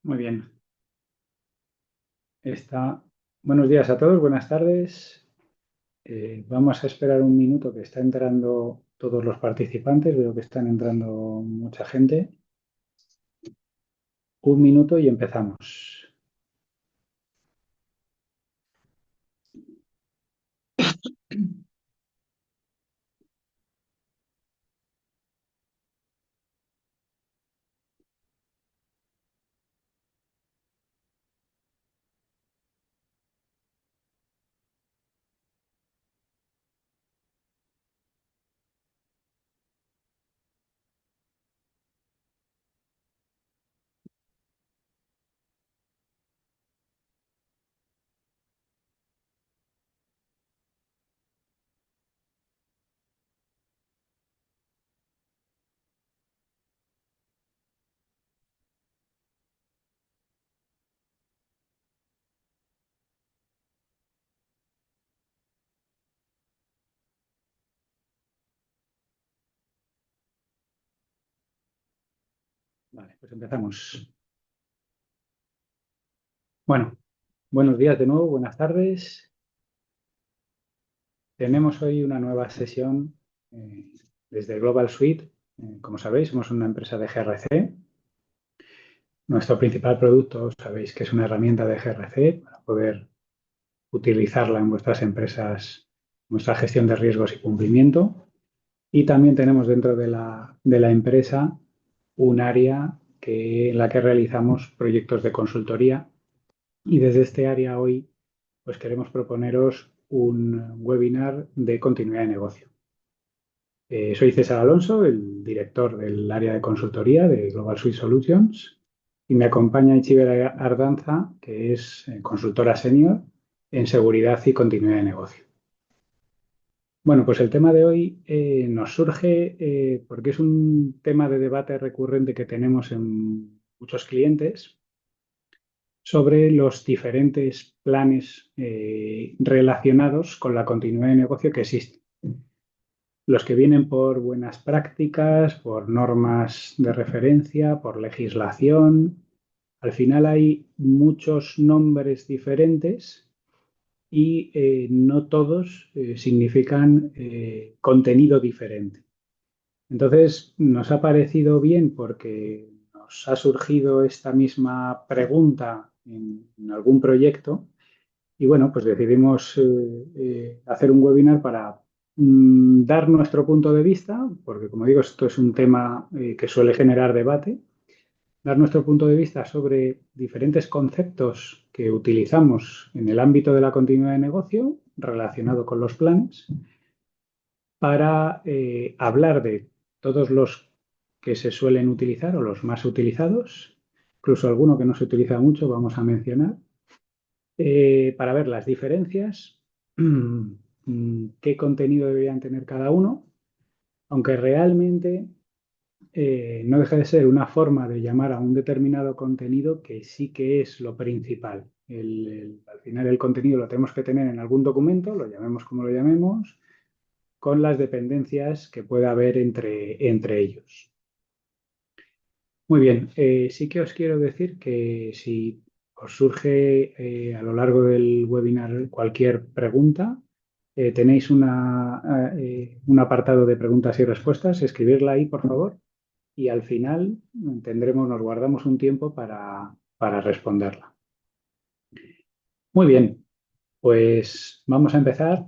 Muy bien. Buenos días a todos, buenas tardes. Vamos a esperar un minuto que está entrando todos los participantes. Veo que están entrando mucha gente. Un minuto y empezamos. Vale, pues empezamos. Bueno, buenos días de nuevo, buenas tardes. Tenemos hoy una nueva sesión desde Global Suite. Como sabéis, somos una empresa de GRC. Nuestro principal producto, sabéis que es una herramienta de GRC para poder utilizarla en vuestras empresas, nuestra gestión de riesgos y cumplimiento. Y también tenemos dentro de la empresa un área en la que realizamos proyectos de consultoría. Y desde este área hoy pues queremos proponeros un webinar de continuidad de negocio. Soy César Alonso, el director del área de consultoría de Global Suite Solutions, y me acompaña Itziber Ardanza, que es consultora senior en seguridad y continuidad de negocio. Bueno, pues el tema de hoy nos surge porque es un tema de debate recurrente que tenemos en muchos clientes sobre los diferentes planes relacionados con la continuidad de negocio que existen. Los que vienen por buenas prácticas, por normas de referencia, por legislación. Al final hay muchos nombres diferentes y no todos significan contenido diferente. Entonces, nos ha parecido bien porque nos ha surgido esta misma pregunta en algún proyecto y bueno, pues decidimos hacer un webinar para dar nuestro punto de vista, porque como digo, esto es un tema que suele generar debate, dar nuestro punto de vista sobre diferentes conceptos que utilizamos en el ámbito de la continuidad de negocio relacionado con los planes para hablar de todos los que se suelen utilizar o los más utilizados, incluso alguno que no se utiliza mucho, vamos a mencionar, para ver las diferencias, qué contenido deberían tener cada uno, aunque realmente no deja de ser una forma de llamar a un determinado contenido que sí que es lo principal. Al final el contenido lo tenemos que tener en algún documento, lo llamemos como lo llamemos, con las dependencias que pueda haber entre ellos. Muy bien, sí que os quiero decir que si os surge a lo largo del webinar cualquier pregunta, tenéis un apartado de preguntas y respuestas, escribirla ahí, por favor, y al final nos guardamos un tiempo para responderla. Muy bien, pues vamos a empezar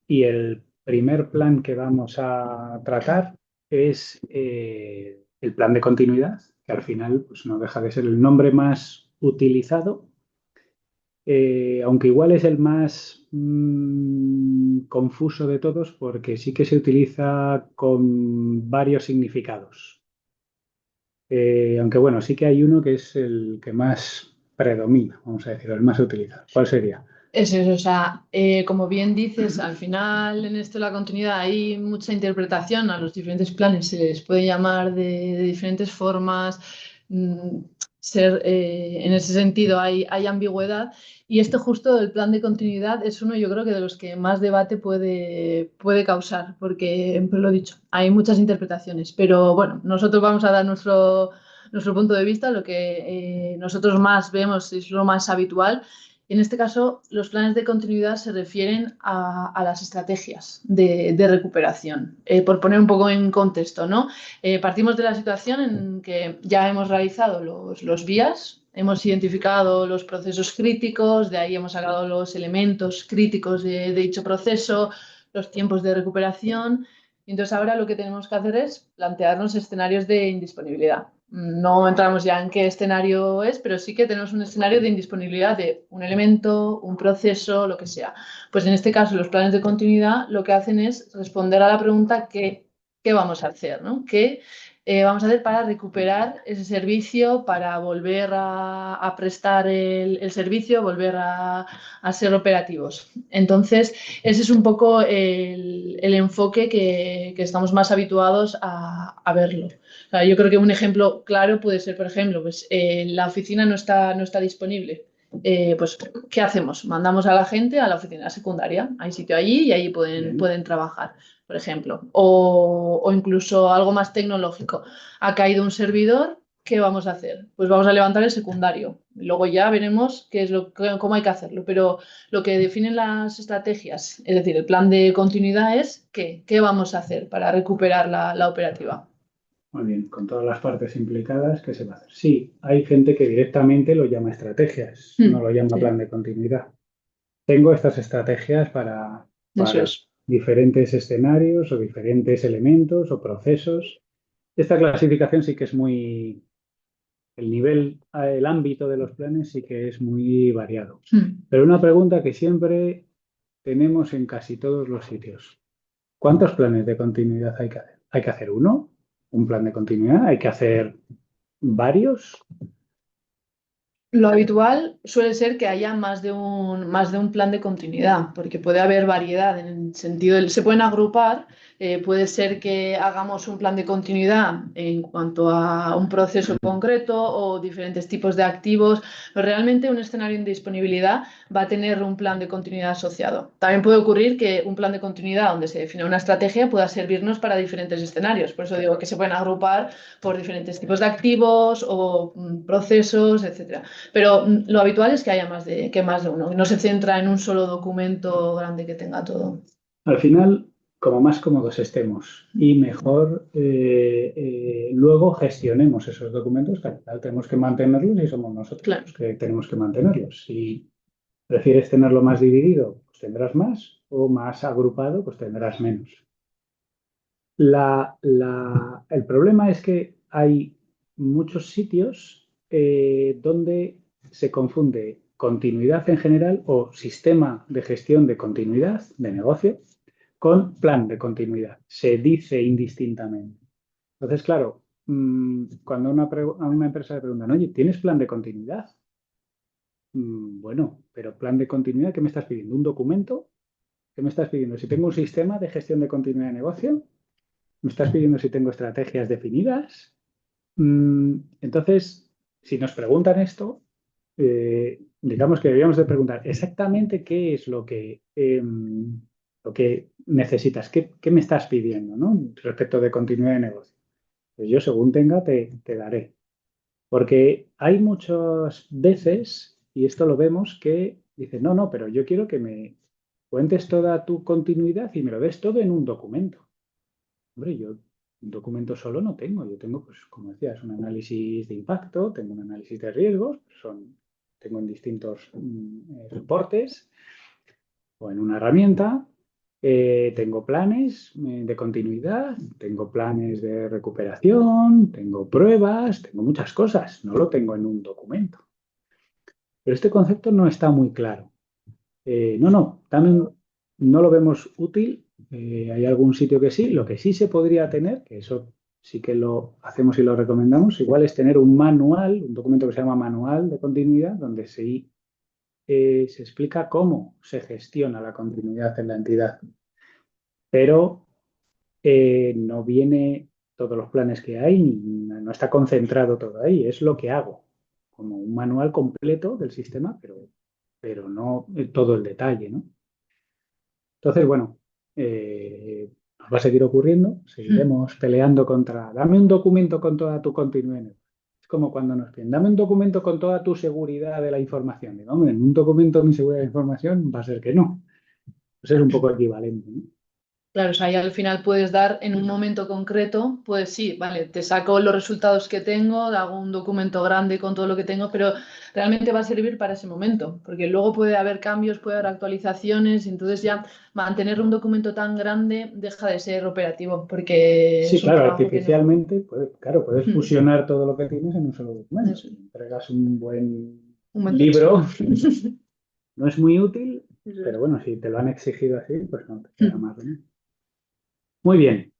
y el primer plan que vamos a tratar es el plan de continuidad, que al final pues, no deja de ser el nombre más utilizado, aunque igual es el más confuso de todos porque sí que se utiliza con varios significados. Aunque bueno, sí que hay uno que es el que más predomina, vamos a decir, el más utilizado. ¿Cuál sería? Es eso, o sea, como bien dices, al final en esto de la continuidad hay mucha interpretación a los diferentes planes, se les puede llamar de diferentes formas, mm, en ese sentido hay ambigüedad y este justo del plan de continuidad es uno yo creo que de los que más debate puede causar, porque, pues lo dicho, hay muchas interpretaciones, pero bueno, nosotros vamos a dar nuestro punto de vista, lo que nosotros más vemos es lo más habitual. En este caso, los planes de continuidad se refieren a las estrategias de recuperación. Por poner un poco en contexto, ¿no? Partimos de la situación en que ya hemos realizado los vías, hemos identificado los procesos críticos, de ahí hemos sacado los elementos críticos de dicho proceso, los tiempos de recuperación. Y entonces ahora lo que tenemos que hacer es plantearnos escenarios de indisponibilidad. No entramos ya en qué escenario es, pero sí que tenemos un escenario de indisponibilidad de un elemento, un proceso, lo que sea. Pues en este caso, los planes de continuidad lo que hacen es responder a la pregunta qué vamos a hacer, ¿no? ¿Qué vamos a hacer para recuperar ese servicio, para volver a prestar el servicio, volver a ser operativos? Entonces, ese es un poco el enfoque que estamos más habituados a verlo. O sea, yo creo que un ejemplo claro puede ser, por ejemplo, pues, la oficina no está disponible. Pues, ¿qué hacemos? Mandamos a la gente a la oficina secundaria. Hay sitio allí y allí pueden trabajar, por ejemplo. O incluso algo más tecnológico. Ha caído un servidor, ¿qué vamos a hacer? Pues vamos a levantar el secundario. Luego ya veremos cómo hay que hacerlo. Pero lo que definen las estrategias, es decir, el plan de continuidad es qué vamos a hacer para recuperar la operativa. Muy bien, con todas las partes implicadas, ¿qué se va a hacer? Sí, hay gente que directamente lo llama estrategias, no lo llama Sí, plan de continuidad. Tengo estas estrategias eso para es. diferentes escenarios o diferentes elementos o procesos. Esta clasificación sí que es muy, el nivel, el ámbito de los planes sí que es muy variado. Pero una pregunta que siempre tenemos en casi todos los sitios. ¿Cuántos planes de continuidad hay que hacer? ¿Hay que hacer uno? ¿Un plan de continuidad? ¿Hay que hacer varios? Lo habitual suele ser que haya más de un plan de continuidad, porque puede haber variedad en el sentido se pueden agrupar, puede ser que hagamos un plan de continuidad en cuanto a un proceso concreto o diferentes tipos de activos, pero realmente un escenario de disponibilidad va a tener un plan de continuidad asociado. También puede ocurrir que un plan de continuidad donde se define una estrategia pueda servirnos para diferentes escenarios, por eso digo que se pueden agrupar por diferentes tipos de activos o procesos, etcétera. Pero lo habitual es que haya más de uno, que no se centra en un solo documento grande que tenga todo. Al final, como más cómodos estemos y mejor luego gestionemos esos documentos, que al final tenemos que mantenerlos y somos nosotros Claro. los que tenemos que mantenerlos. Si prefieres tenerlo más dividido, pues tendrás más, o más agrupado, pues tendrás menos. El problema es que hay muchos sitios donde se confunde continuidad en general o sistema de gestión de continuidad de negocio con plan de continuidad. Se dice indistintamente. Entonces, claro, cuando a una empresa le preguntan, oye, ¿tienes plan de continuidad? Bueno, pero plan de continuidad, ¿qué me estás pidiendo? ¿Un documento? ¿Qué me estás pidiendo? Si tengo un sistema de gestión de continuidad de negocio, ¿me estás pidiendo si tengo estrategias definidas? Entonces, si nos preguntan esto, digamos que deberíamos de preguntar exactamente qué es lo que necesitas, qué me estás pidiendo, ¿no? Respecto de continuidad de negocio. Pues yo, según tenga, te daré. Porque hay muchas veces, y esto lo vemos, que dicen, no, no, pero yo quiero que me cuentes toda tu continuidad y me lo des todo en un documento. Hombre, yo un documento solo no tengo. Yo tengo, pues, como decías, un análisis de impacto, tengo un análisis de riesgos, tengo en distintos soportes o en una herramienta. Tengo planes de continuidad, tengo planes de recuperación, tengo pruebas, tengo muchas cosas. No lo tengo en un documento. Pero este concepto no está muy claro. No, también no lo vemos útil. Hay algún sitio que sí. Lo que sí se podría tener, que eso sí que lo hacemos y lo recomendamos, igual es tener un manual, un documento que se llama manual de continuidad, donde se explica cómo se gestiona la continuidad en la entidad. Pero no viene todos los planes que hay, no está concentrado todo ahí. Es lo que hago, como un manual completo del sistema, pero no todo el detalle, ¿no? Entonces, bueno, nos va a seguir ocurriendo, seguiremos peleando contra, dame un documento con toda tu continuidad. como cuando nos piden, dame un documento con toda tu seguridad de la información. Digo, hombre, en un documento mi seguridad de la información va a ser que no. Pues es un poco equivalente, ¿no? Claro, o sea, ahí al final puedes dar en un momento concreto, pues sí, vale, te saco los resultados que tengo, hago un documento grande con todo lo que tengo, pero realmente va a servir para ese momento, porque luego puede haber cambios, puede haber actualizaciones, y entonces ya mantener un documento tan grande deja de ser operativo, porque Sí, es un claro, trabajo que no... artificialmente, pues, claro, puedes fusionar todo lo que tienes en un solo documento. Eso, Si entregas un buen un buen texto. libro, no es muy útil, Eso pero es. bueno, si te lo han exigido así, pues no te queda más remedio. Muy bien.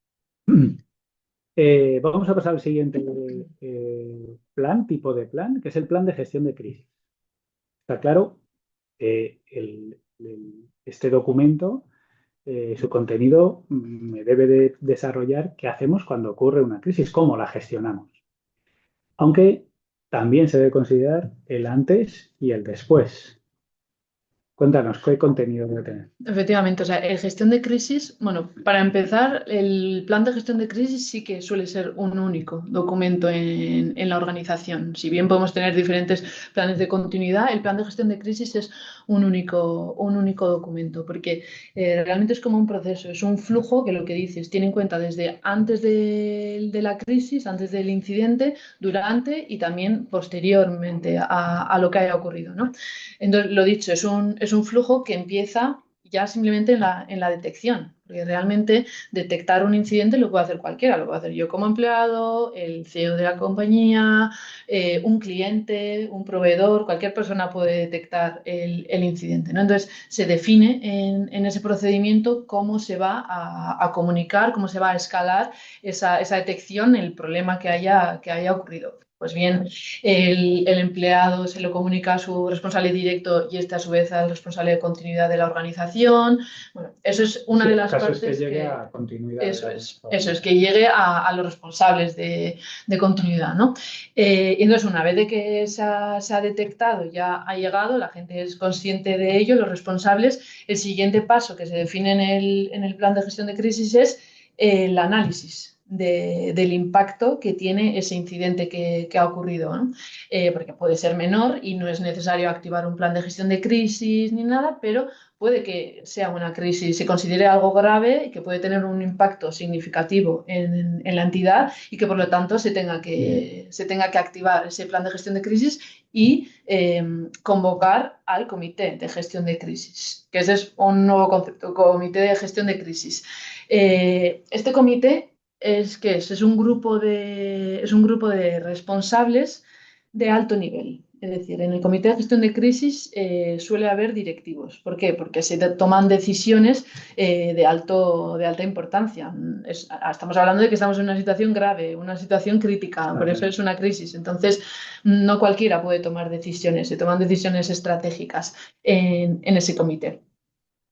Vamos a pasar al siguiente plan, tipo de plan, que es el plan de gestión de crisis. Está claro, este documento, su contenido me debe de desarrollar qué hacemos cuando ocurre una crisis, cómo la gestionamos. Aunque también se debe considerar el antes y el después. Cuéntanos, ¿qué contenido debe tener? Efectivamente, o sea, en gestión de crisis, bueno, para empezar, el plan de gestión de crisis sí que suele ser un único documento en la organización. Si bien podemos tener diferentes planes de continuidad, el plan de gestión de crisis es un único documento, porque realmente es como un proceso, es un flujo que lo que dices tiene en cuenta desde antes de la crisis, antes del incidente, durante y también posteriormente a lo que haya ocurrido, ¿no? Entonces, lo dicho, es un flujo que empieza ya simplemente en la detección, porque realmente detectar un incidente lo puede hacer cualquiera, lo puedo hacer yo como empleado, el CEO de la compañía, un cliente, un proveedor, cualquier persona puede detectar el incidente, ¿no? Entonces, se define en ese procedimiento cómo se va a comunicar, cómo se va a escalar esa detección, el problema que haya ocurrido. Pues bien, el empleado se lo comunica a su responsable directo y este a su vez al responsable de continuidad de la organización. Bueno, eso es una Sí, de el las caso es que partes llegue que, a continuidad de alguna eso forma. es, que llegue a los responsables de continuidad, ¿no? Y entonces, una vez de que se ha detectado, ya ha llegado, la gente es consciente de ello, los responsables, el siguiente paso que se define en el plan de gestión de crisis es el análisis del impacto que tiene ese incidente que ha ocurrido, ¿no? Porque puede ser menor y no es necesario activar un plan de gestión de crisis ni nada, pero puede que sea una crisis, se considere algo grave y que puede tener un impacto significativo en la entidad y que por lo tanto se tenga que activar ese plan de gestión de crisis y convocar al comité de gestión de crisis, que ese es un nuevo concepto, comité de gestión de crisis. Este comité es un grupo de responsables de alto nivel. Es decir, en el comité de gestión de crisis suele haber directivos. ¿Por qué? Porque toman decisiones de alta importancia. Estamos hablando de que estamos en una situación grave, una situación crítica, por eso Ajá. es una crisis. Entonces, no cualquiera puede tomar decisiones, se toman decisiones estratégicas en ese comité.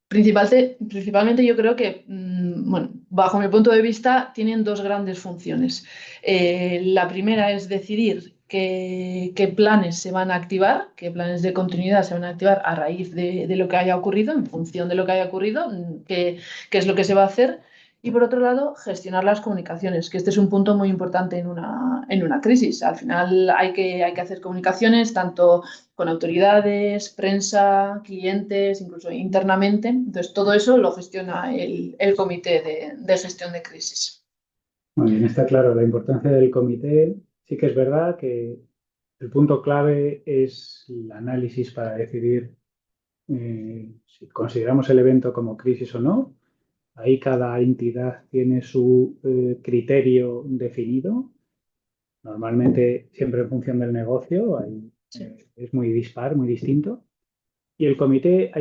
Principalmente yo creo que, bueno, bajo mi punto de vista, tienen dos grandes funciones. La primera es decidir qué planes se van a activar, qué planes de continuidad se van a activar a raíz de lo que haya ocurrido, en función de lo que haya ocurrido, qué es lo que se va a hacer. Y por otro lado, gestionar las comunicaciones, que este es un punto muy importante en una crisis. Al final hay que hacer comunicaciones tanto con autoridades, prensa, clientes, incluso internamente. Entonces, todo eso lo gestiona el comité de gestión de crisis. Muy bien, está claro la importancia del comité. Sí que es verdad que el punto clave es el análisis para decidir si consideramos el evento como crisis o no. Ahí cada entidad tiene su criterio definido, normalmente siempre en función del negocio, ahí, Sí. es muy dispar, muy distinto. Y el comité,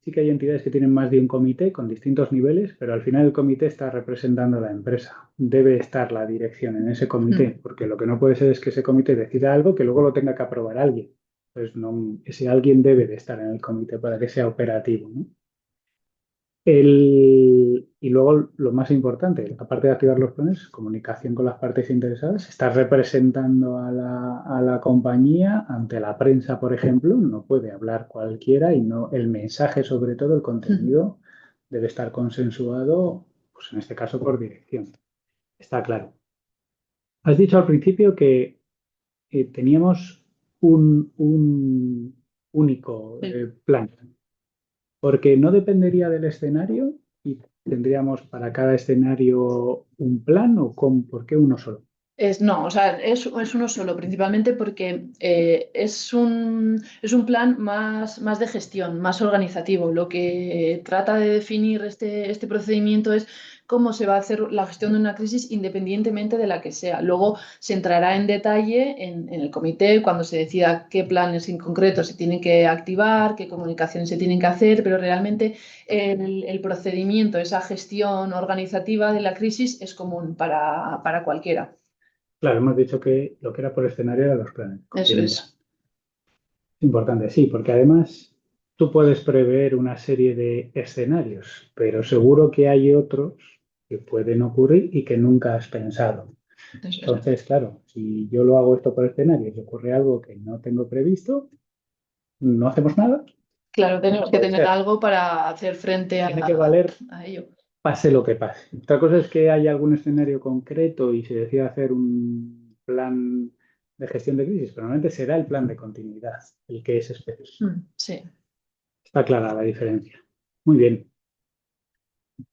sí que hay entidades que tienen más de un comité con distintos niveles, pero al final el comité está representando a la empresa. Debe estar la dirección en ese Mm. comité, porque lo que no puede ser es que ese comité decida algo que luego lo tenga que aprobar alguien. Entonces, no, ese alguien debe de estar en el comité para que sea operativo, ¿no? Y luego lo más importante, aparte de activar los planes, comunicación con las partes interesadas, estar representando a la compañía ante la prensa, por ejemplo, no puede hablar cualquiera y no el mensaje, sobre todo el contenido, debe estar consensuado, pues en este caso por dirección. Está claro. Has dicho al principio que teníamos un único Sí. plan, porque no dependería del escenario y tendríamos para cada escenario un plan o por qué uno solo. No, o sea, es uno solo, principalmente porque es un plan más de gestión, más organizativo. Lo que trata de definir este procedimiento es cómo se va a hacer la gestión de una crisis independientemente de la que sea. Luego se entrará en detalle en el comité cuando se decida qué planes en concreto se tienen que activar, qué comunicaciones se tienen que hacer, pero realmente el procedimiento, esa gestión organizativa de la crisis es común para cualquiera. Claro, hemos dicho que lo que era por escenario eran los planes de Eso continuidad. es. Importante, sí, porque además tú puedes prever una serie de escenarios, pero seguro que hay otros que pueden ocurrir y que nunca has pensado. Eso es. Entonces, claro, si yo lo hago esto por escenario y ocurre algo que no tengo previsto, no hacemos nada. Claro, tenemos que Puede tener ser. algo para hacer frente Tiene que valer a ello. pase lo que pase. Otra cosa es que haya algún escenario concreto y se decida hacer un plan de gestión de crisis, pero normalmente será el plan de continuidad el que es específico. Sí. Está clara la diferencia. Muy bien,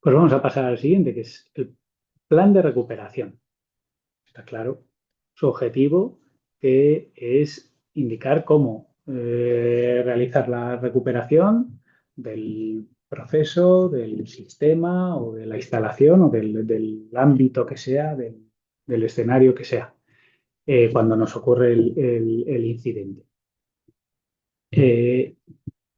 pues vamos a pasar al siguiente, que es el plan de recuperación. Está claro su objetivo, que es indicar cómo realizar la recuperación del proceso, del sistema o de la instalación o del ámbito que sea, del escenario que sea, cuando nos ocurre el incidente. Eh,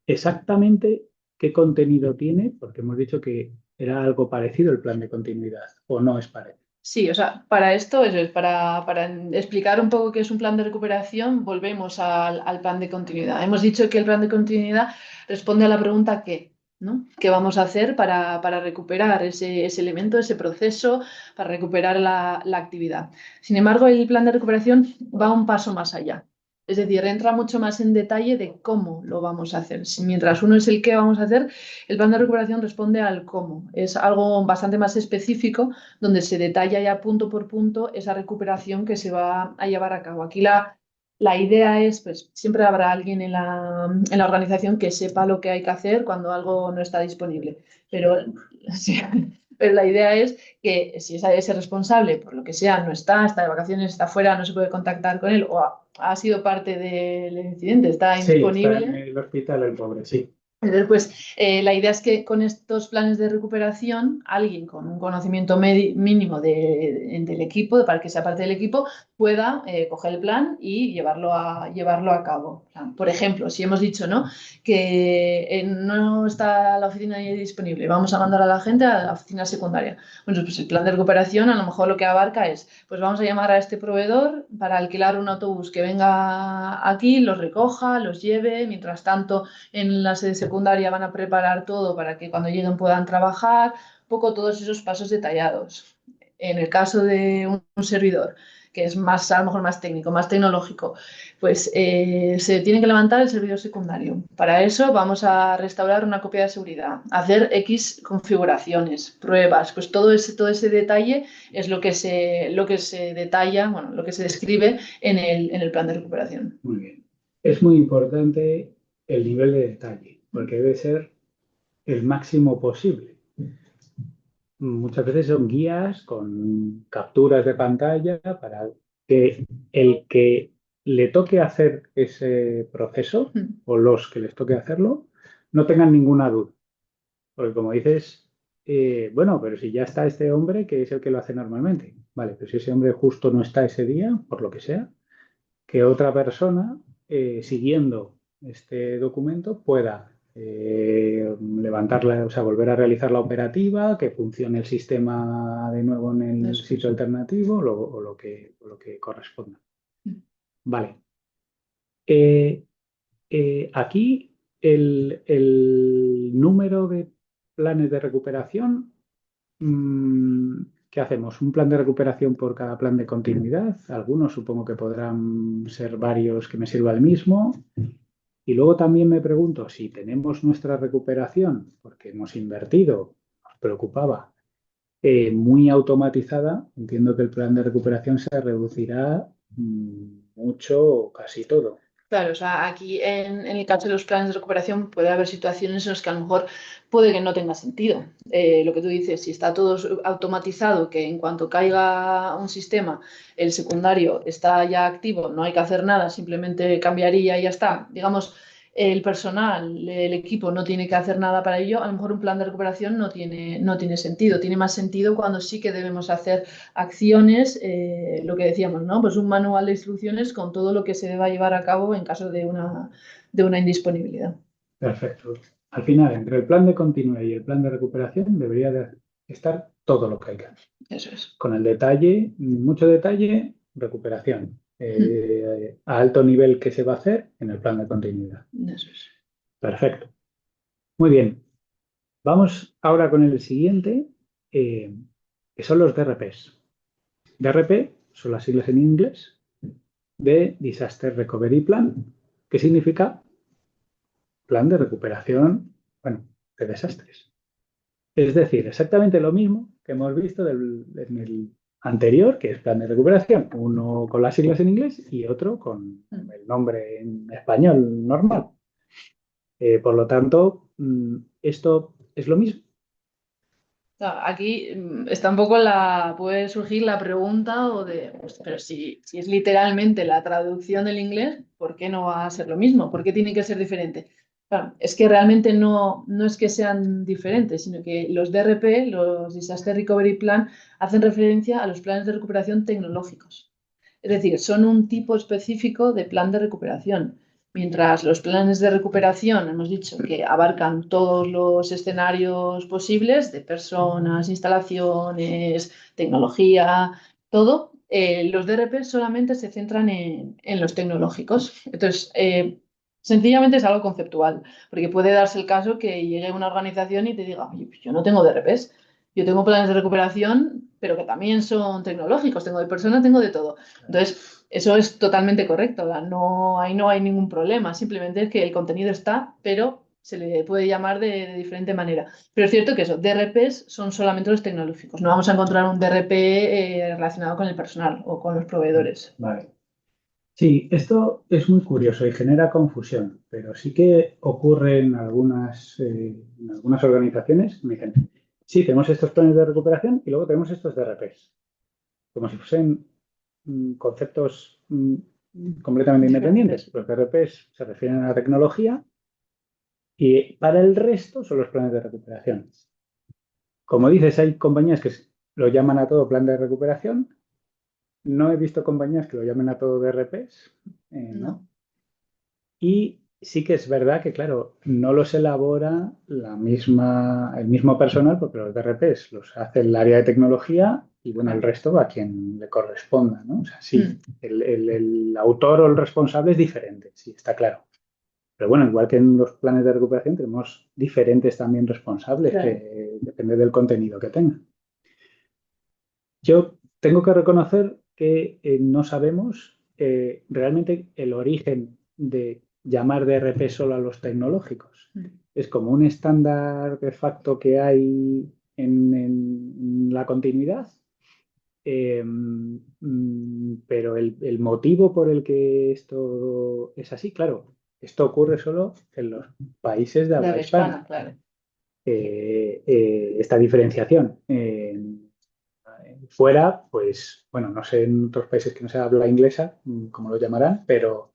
exactamente qué contenido tiene, porque hemos dicho que era algo parecido el plan de continuidad, o no es parecido. Sí, o sea, para esto, eso es, para explicar un poco qué es un plan de recuperación, volvemos al plan de continuidad. Hemos dicho que el plan de continuidad responde a la pregunta ¿qué? ¿No? ¿Qué vamos a hacer para recuperar ese elemento, ese proceso, para recuperar la actividad? Sin embargo, el plan de recuperación va un paso más allá. Es decir, entra mucho más en detalle de cómo lo vamos a hacer. Si mientras uno es el qué vamos a hacer, el plan de recuperación responde al cómo. Es algo bastante más específico donde se detalla ya punto por punto esa recuperación que se va a llevar a cabo. Aquí la idea es, pues siempre habrá alguien en la organización que sepa lo que hay que hacer cuando algo no está disponible, pero, sí, pero la idea es que si ese responsable, por lo que sea, no está de vacaciones, está fuera, no se puede contactar con él o ha sido parte del incidente, está Sí, está en indisponible. el hospital el pobre, sí. Entonces, pues la idea es que con estos planes de recuperación, alguien con un conocimiento mínimo del equipo, para que sea parte del equipo, pueda coger el plan y llevarlo a cabo. O sea, por ejemplo, si hemos dicho, ¿no?, que no está la oficina ahí disponible, vamos a mandar a la gente a la oficina secundaria. Bueno, pues el plan de recuperación a lo mejor lo que abarca es, pues vamos a llamar a este proveedor para alquilar un autobús que venga aquí, los recoja, los lleve, mientras tanto en la sede secundaria van a preparar todo para que cuando lleguen puedan trabajar, un poco todos esos pasos detallados. En el caso de un servidor, que es más, a lo mejor más técnico, más tecnológico, pues se tiene que levantar el servidor secundario. Para eso vamos a restaurar una copia de seguridad, hacer X configuraciones, pruebas, pues todo ese detalle es lo que se detalla, bueno, lo que se describe en el plan de recuperación. Muy bien. Es muy importante el nivel de detalle, porque debe ser el máximo posible. Muchas veces son guías con capturas de pantalla para que el que le toque hacer ese proceso o los que les toque hacerlo no tengan ninguna duda. Porque como dices, bueno, pero si ya está este hombre que es el que lo hace normalmente, vale, pero si ese hombre justo no está ese día, por lo que sea, que otra persona, siguiendo este documento, pueda levantarla, o sea, volver a realizar la operativa, que funcione el sistema de nuevo en el Eso sitio es. alternativo o lo que corresponda. Vale. Eh, aquí el número de planes de recuperación, ¿qué hacemos? ¿Un plan de recuperación por cada plan de continuidad? Algunos supongo que podrán ser varios que me sirva el mismo. Y luego también me pregunto si tenemos nuestra recuperación, porque hemos invertido, nos preocupaba, muy automatizada, entiendo que el plan de recuperación se reducirá mucho o casi todo. Claro, o sea, aquí en el caso de los planes de recuperación puede haber situaciones en las que a lo mejor puede que no tenga sentido. Lo que tú dices, si está todo automatizado, que en cuanto caiga un sistema, el secundario está ya activo, no hay que hacer nada, simplemente cambiaría y ya está. Digamos, el personal, el equipo no tiene que hacer nada para ello, a lo mejor un plan de recuperación no tiene sentido. Tiene más sentido cuando sí que debemos hacer acciones, lo que decíamos, ¿no? Pues un manual de instrucciones con todo lo que se deba llevar a cabo en caso de una indisponibilidad. Perfecto. Al final, entre el plan de continuidad y el plan de recuperación debería de estar todo lo que hay que hacer. Eso es. Con el detalle, mucho detalle, recuperación. Mm. A alto nivel que se va a hacer en el plan de continuidad. Eso es. Perfecto. Muy bien. Vamos ahora con el siguiente, eh, que son los DRPs. DRP son las siglas en inglés de Disaster Recovery Plan, que significa plan de recuperación, bueno, de desastres. Es decir, exactamente lo mismo que hemos visto en el anterior, que es plan de recuperación, uno con las siglas en inglés y otro con Mm. el nombre en español normal. Por lo tanto, esto es lo mismo. Claro, aquí está un poco puede surgir la pregunta o de, "Pues, pero si es literalmente la traducción del inglés, ¿por qué no va a ser lo mismo? ¿Por qué tiene que ser diferente? Claro, es que realmente no es que sean diferentes, sino que los DRP, los Disaster Recovery Plan, hacen referencia a los planes de recuperación tecnológicos. Es decir, son un tipo específico de plan de recuperación. Mientras los planes de recuperación, hemos dicho que abarcan todos los escenarios posibles de personas, instalaciones, tecnología, todo, los DRP solamente se centran en los tecnológicos. Entonces, sencillamente es algo conceptual, porque puede darse el caso que llegue una organización y te diga, oye, pues yo no tengo DRPs, yo tengo planes de recuperación, pero que también son tecnológicos, tengo de personas, tengo de todo. Entonces, eso es totalmente correcto, ¿verdad? No, ahí no hay ningún problema, simplemente es que el contenido está, pero se le puede llamar de diferente manera. Pero es cierto que eso, DRPs son solamente los tecnológicos, no vamos a encontrar un DRP relacionado con el personal o con los proveedores. Vale. Sí, esto es muy curioso y genera confusión, pero sí que ocurre en algunas organizaciones. Me dicen, sí, tenemos estos planes de recuperación y luego tenemos estos DRPs, como si fuesen conceptos completamente Diferentes. independientes. Los DRPs se refieren a la tecnología y para el resto son los planes de recuperación. Como dices, hay compañías que lo llaman a todo plan de recuperación. No he visto compañías que lo llamen a todo DRPs, ¿no? No. Y sí que es verdad que, claro, no los elabora el mismo personal, porque los DRPs los hace el área de tecnología y, bueno, el Claro. resto va a quien le corresponda, ¿no? O sea, sí, Mm. el autor o el responsable es diferente, sí, está claro. Pero bueno, igual que en los planes de recuperación, tenemos diferentes también responsables Claro. que depende del contenido que tengan. Yo tengo que reconocer que no sabemos realmente el origen de llamar DRP solo a los tecnológicos. Mm. Es como un estándar de facto que hay en la continuidad, pero el motivo por el que esto es así, claro, esto ocurre solo en los países de De habla habla hispana. hispana, claro. Esta diferenciación. Fuera, pues, bueno, no sé en otros países que no se habla inglesa, cómo lo llamarán, pero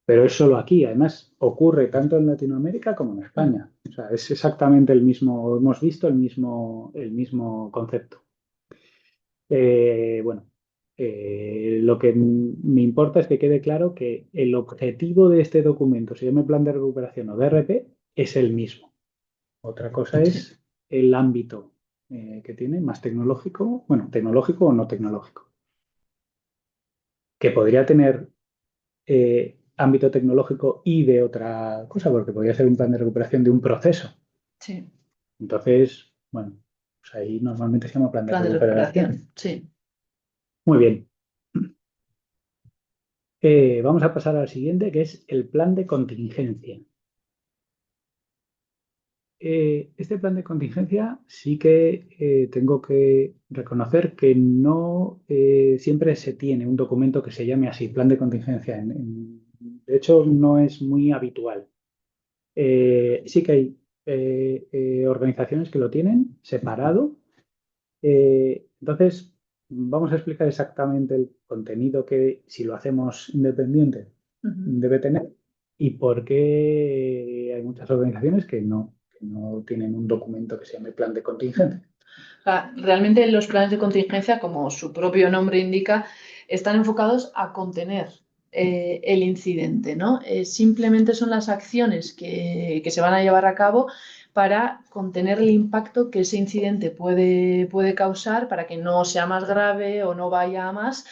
es solo aquí. Además, ocurre tanto en Latinoamérica como en Mm. España. O sea, es exactamente el mismo, hemos visto el mismo concepto. Bueno, lo que me importa es que quede claro que el objetivo de este documento, se llame Plan de Recuperación o DRP, es el mismo. Otra cosa Sí. es el ámbito que tiene, más tecnológico, bueno, tecnológico o no tecnológico, que podría tener ámbito tecnológico y de otra cosa, porque podría ser un plan de recuperación de un proceso. Sí. Entonces, bueno, pues ahí normalmente se llama plan de Plan de recuperación. recuperación. Sí. Muy bien. Vamos a pasar al siguiente, que es el plan de contingencia. Este plan de contingencia sí que tengo que reconocer que no siempre se tiene un documento que se llame así, plan de contingencia. De hecho, no es muy habitual. Sí que hay organizaciones que lo tienen separado. Entonces, vamos a explicar exactamente el contenido que, si lo hacemos independiente, Ujú. debe tener y por qué hay muchas organizaciones que no tienen un documento que se llame plan de contingencia. Sea, realmente los planes de contingencia, como su propio nombre indica, están enfocados a contener el incidente, ¿no? Simplemente son las acciones que se van a llevar a cabo para contener el impacto que ese incidente puede causar para que no sea más grave o no vaya a más,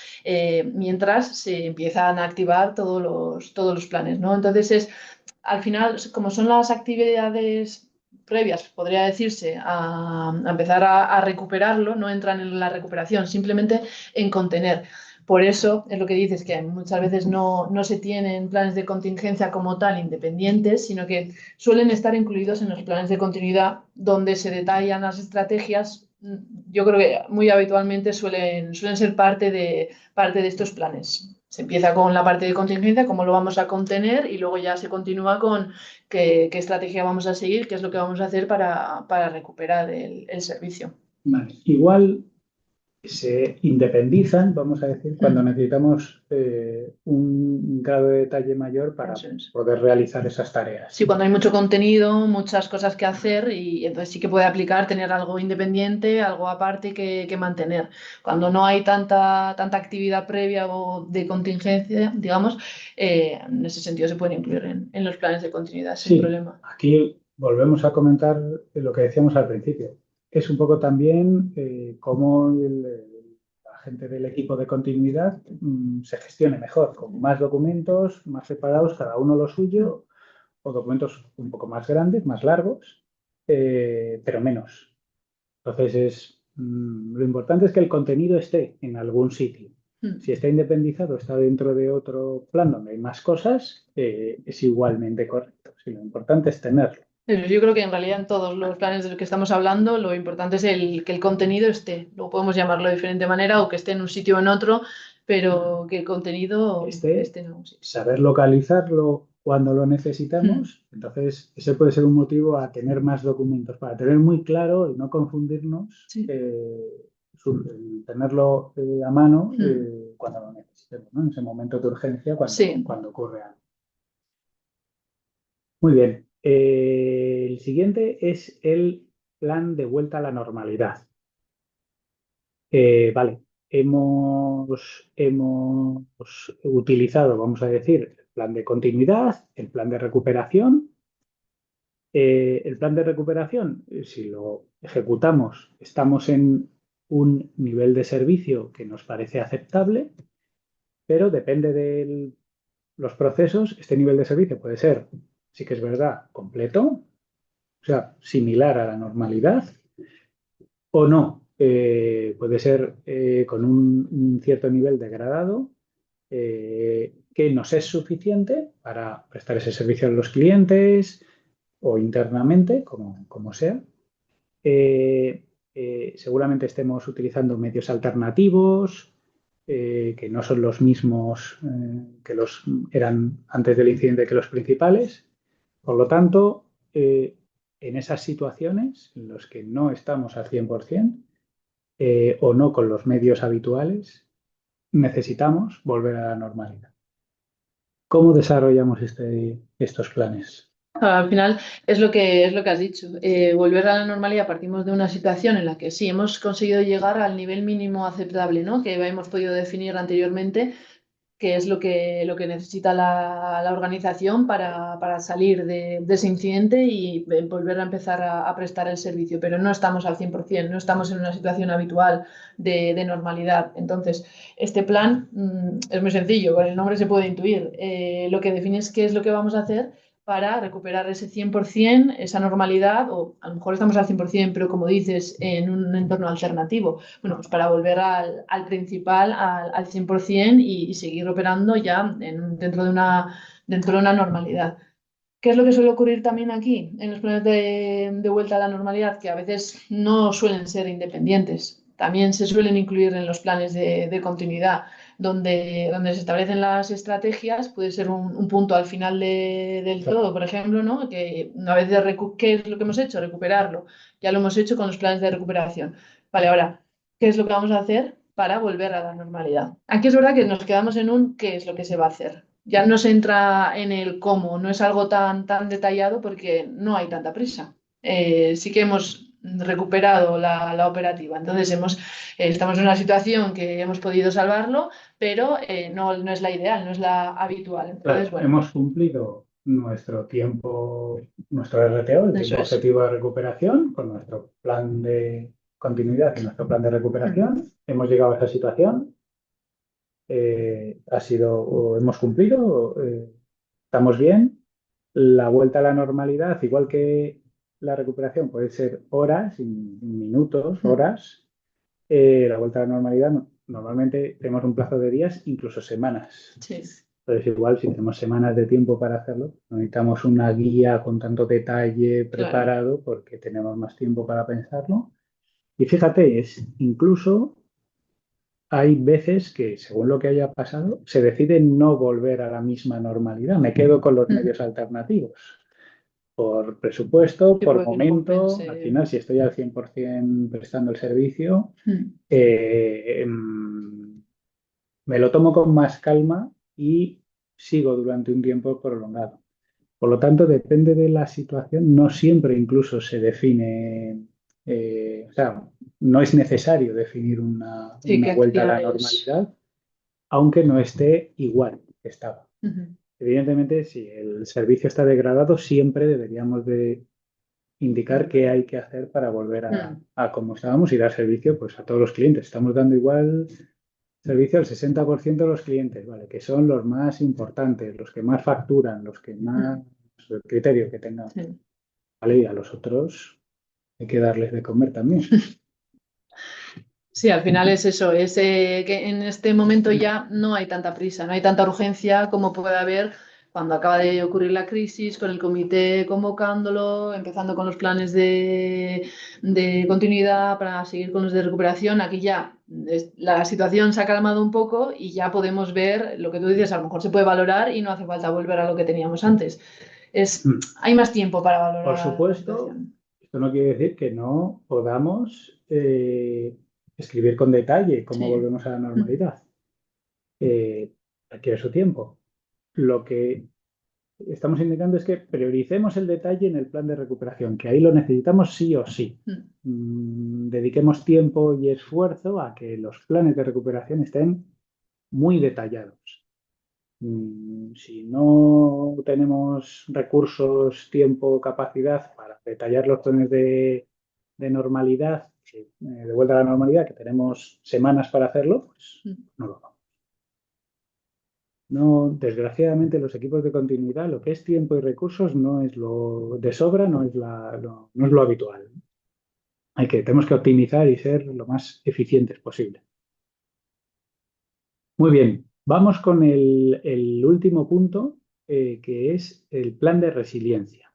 mientras se empiezan a activar todos los planes, ¿no? Entonces al final, como son las actividades previas, podría decirse, a empezar a recuperarlo, no entran en la recuperación, simplemente en contener. Por eso es lo que dices, que muchas veces no se tienen planes de contingencia como tal independientes, sino que suelen estar incluidos en los planes de continuidad donde se detallan las estrategias. Yo creo que muy habitualmente suelen ser parte de estos planes. Se empieza con la parte de contingencia, cómo lo vamos a contener, y luego ya se continúa con qué estrategia vamos a seguir, qué es lo que vamos a hacer para recuperar el servicio. Vale. Igual se independizan, vamos a decir, cuando necesitamos un grado de detalle mayor para Eso es. poder realizar esas tareas. Sí, cuando hay mucho contenido, muchas cosas que hacer, y entonces sí que puede aplicar tener algo independiente, algo aparte que mantener. Cuando no hay tanta actividad previa o de contingencia, digamos, en ese sentido se pueden incluir en los planes de continuidad sin Sí, problema. aquí volvemos a comentar lo que decíamos al principio. Es un poco también cómo la gente del equipo de continuidad se gestione mejor, con más documentos, más separados, cada uno lo suyo, o documentos un poco más grandes, más largos, pero menos. Entonces, lo importante es que el contenido esté en algún sitio. Mm. Si está independizado, está dentro de otro plan donde hay más cosas, es igualmente correcto. Sí, lo importante es tenerlo. Pero yo creo que en realidad en todos los planes de los que estamos hablando, lo importante es que el contenido esté. Luego podemos llamarlo de diferente manera o que esté en un sitio o en otro, pero que el contenido Este, esté, no, sí. saber localizarlo cuando lo Mm. necesitamos, entonces ese puede ser un motivo a tener más documentos, para tener muy claro y no confundirnos, Sí. tenerlo a mano Mm. cuando lo necesitemos, ¿no? En ese momento de urgencia, Sí. cuando ocurre algo. Muy bien. El siguiente es el plan de vuelta a la normalidad. Vale, hemos utilizado, vamos a decir, el plan de continuidad, el plan de recuperación. El plan de recuperación, si lo ejecutamos, estamos en un nivel de servicio que nos parece aceptable, pero depende de los procesos. Este nivel de servicio puede ser, sí que es verdad, completo, o sea, similar a la normalidad, o no. Puede ser con un cierto nivel degradado que nos es suficiente para prestar ese servicio a los clientes o internamente, como sea. Eh, Seguramente estemos utilizando medios alternativos que no son los mismos que los eran antes del incidente que los principales. Por lo tanto, en esas situaciones en las que no estamos al 100% o no con los medios habituales, necesitamos volver a la normalidad. ¿Cómo desarrollamos estos planes? Al final es lo que has dicho. Volver a la normalidad, partimos de una situación en la que sí hemos conseguido llegar al nivel mínimo aceptable, ¿no? Que hemos podido definir anteriormente, que es lo que necesita la organización para salir de ese incidente y volver a empezar a prestar el servicio. Pero no estamos al 100%, no estamos en una situación habitual de normalidad. Entonces, este plan es muy sencillo, con el nombre se puede intuir. Lo que define es qué es lo que vamos a hacer para recuperar ese 100%, esa normalidad, o a lo mejor estamos al 100%, pero como dices, en un entorno alternativo. Bueno, pues para volver al principal, al 100% y seguir operando ya dentro de una normalidad. ¿Qué es lo que suele ocurrir también aquí en los planes de vuelta a la normalidad? Que a veces no suelen ser independientes. También se suelen incluir en los planes de continuidad, donde se establecen las estrategias, puede ser un punto al final del todo, por ejemplo, ¿no? Que una vez ¿qué es lo que hemos hecho? Recuperarlo. Ya lo hemos hecho con los planes de recuperación. Vale, ahora, ¿qué es lo que vamos a hacer para volver a la normalidad? Aquí es verdad que nos quedamos en un ¿qué es lo que se va a hacer? Ya no se entra en el cómo, no es algo tan detallado porque no hay tanta prisa. Sí que hemos recuperado la operativa, entonces estamos en una situación que hemos podido salvarlo, pero no es la ideal, no es la habitual. Entonces, Claro, bueno, hemos cumplido nuestro tiempo, nuestro RTO, el eso tiempo es. objetivo de recuperación, con nuestro plan de continuidad y nuestro plan de Mm. recuperación. Hemos llegado a esa situación, o hemos cumplido, estamos bien. La vuelta a la normalidad, igual que la recuperación puede ser horas, y minutos, Mm. horas, la vuelta a la normalidad normalmente tenemos un plazo de días, incluso semanas. Sí. Entonces, igual si tenemos semanas de tiempo para hacerlo, no necesitamos una guía con tanto detalle Claro. preparado porque tenemos más tiempo para pensarlo. Y fíjate, incluso hay veces que, según lo que haya pasado, se decide no volver a la misma normalidad. Me quedo con los Mm. medios alternativos. Por presupuesto, Sí, por puede que no momento, al compense. final, si estoy al 100% prestando el servicio, Mm. eh, me lo tomo con más calma y sigo durante un tiempo prolongado. Por lo tanto, depende de la situación, no siempre incluso se define, o sea, no es necesario definir Sí, una qué vuelta a la acciones. normalidad, aunque no esté igual que estaba. Ujú. Evidentemente, si el servicio está degradado, siempre deberíamos de indicar qué hay que hacer para volver Mm. a como estábamos y dar servicio pues, a todos los clientes. Estamos dando igual servicio al 60% de los clientes, ¿vale? Que son los más importantes, los que más facturan, los que más, Mm. el criterio que tengan, Sí. ¿vale? Y a los otros hay que darles de comer también. Sí, al final es eso, es que en este momento ya no hay tanta prisa, no hay tanta urgencia como puede haber cuando acaba de ocurrir la crisis, con el comité convocándolo, empezando con los planes de continuidad para seguir con los de recuperación. Aquí ya la situación se ha calmado un poco y ya podemos ver lo que tú dices, a lo mejor se puede valorar y no hace falta volver a lo que teníamos antes. Hay más tiempo para Por valorar la supuesto, situación. esto no quiere decir que no podamos escribir con detalle cómo Sí. volvemos a la normalidad. Requiere su tiempo. Lo que estamos indicando es que prioricemos el detalle en el plan de recuperación, que ahí lo necesitamos sí o sí. Mm. Dediquemos tiempo y esfuerzo a que los planes de recuperación estén muy detallados. Si no tenemos recursos, tiempo, capacidad para detallar los planes de normalidad, de vuelta a la normalidad, que tenemos semanas para hacerlo, pues Mm. no lo hagamos. No, desgraciadamente los equipos de continuidad, lo que es tiempo y recursos no es lo de sobra, no es lo habitual. Tenemos que optimizar y ser lo más eficientes posible. Muy bien, vamos con el último punto, que es el plan de resiliencia.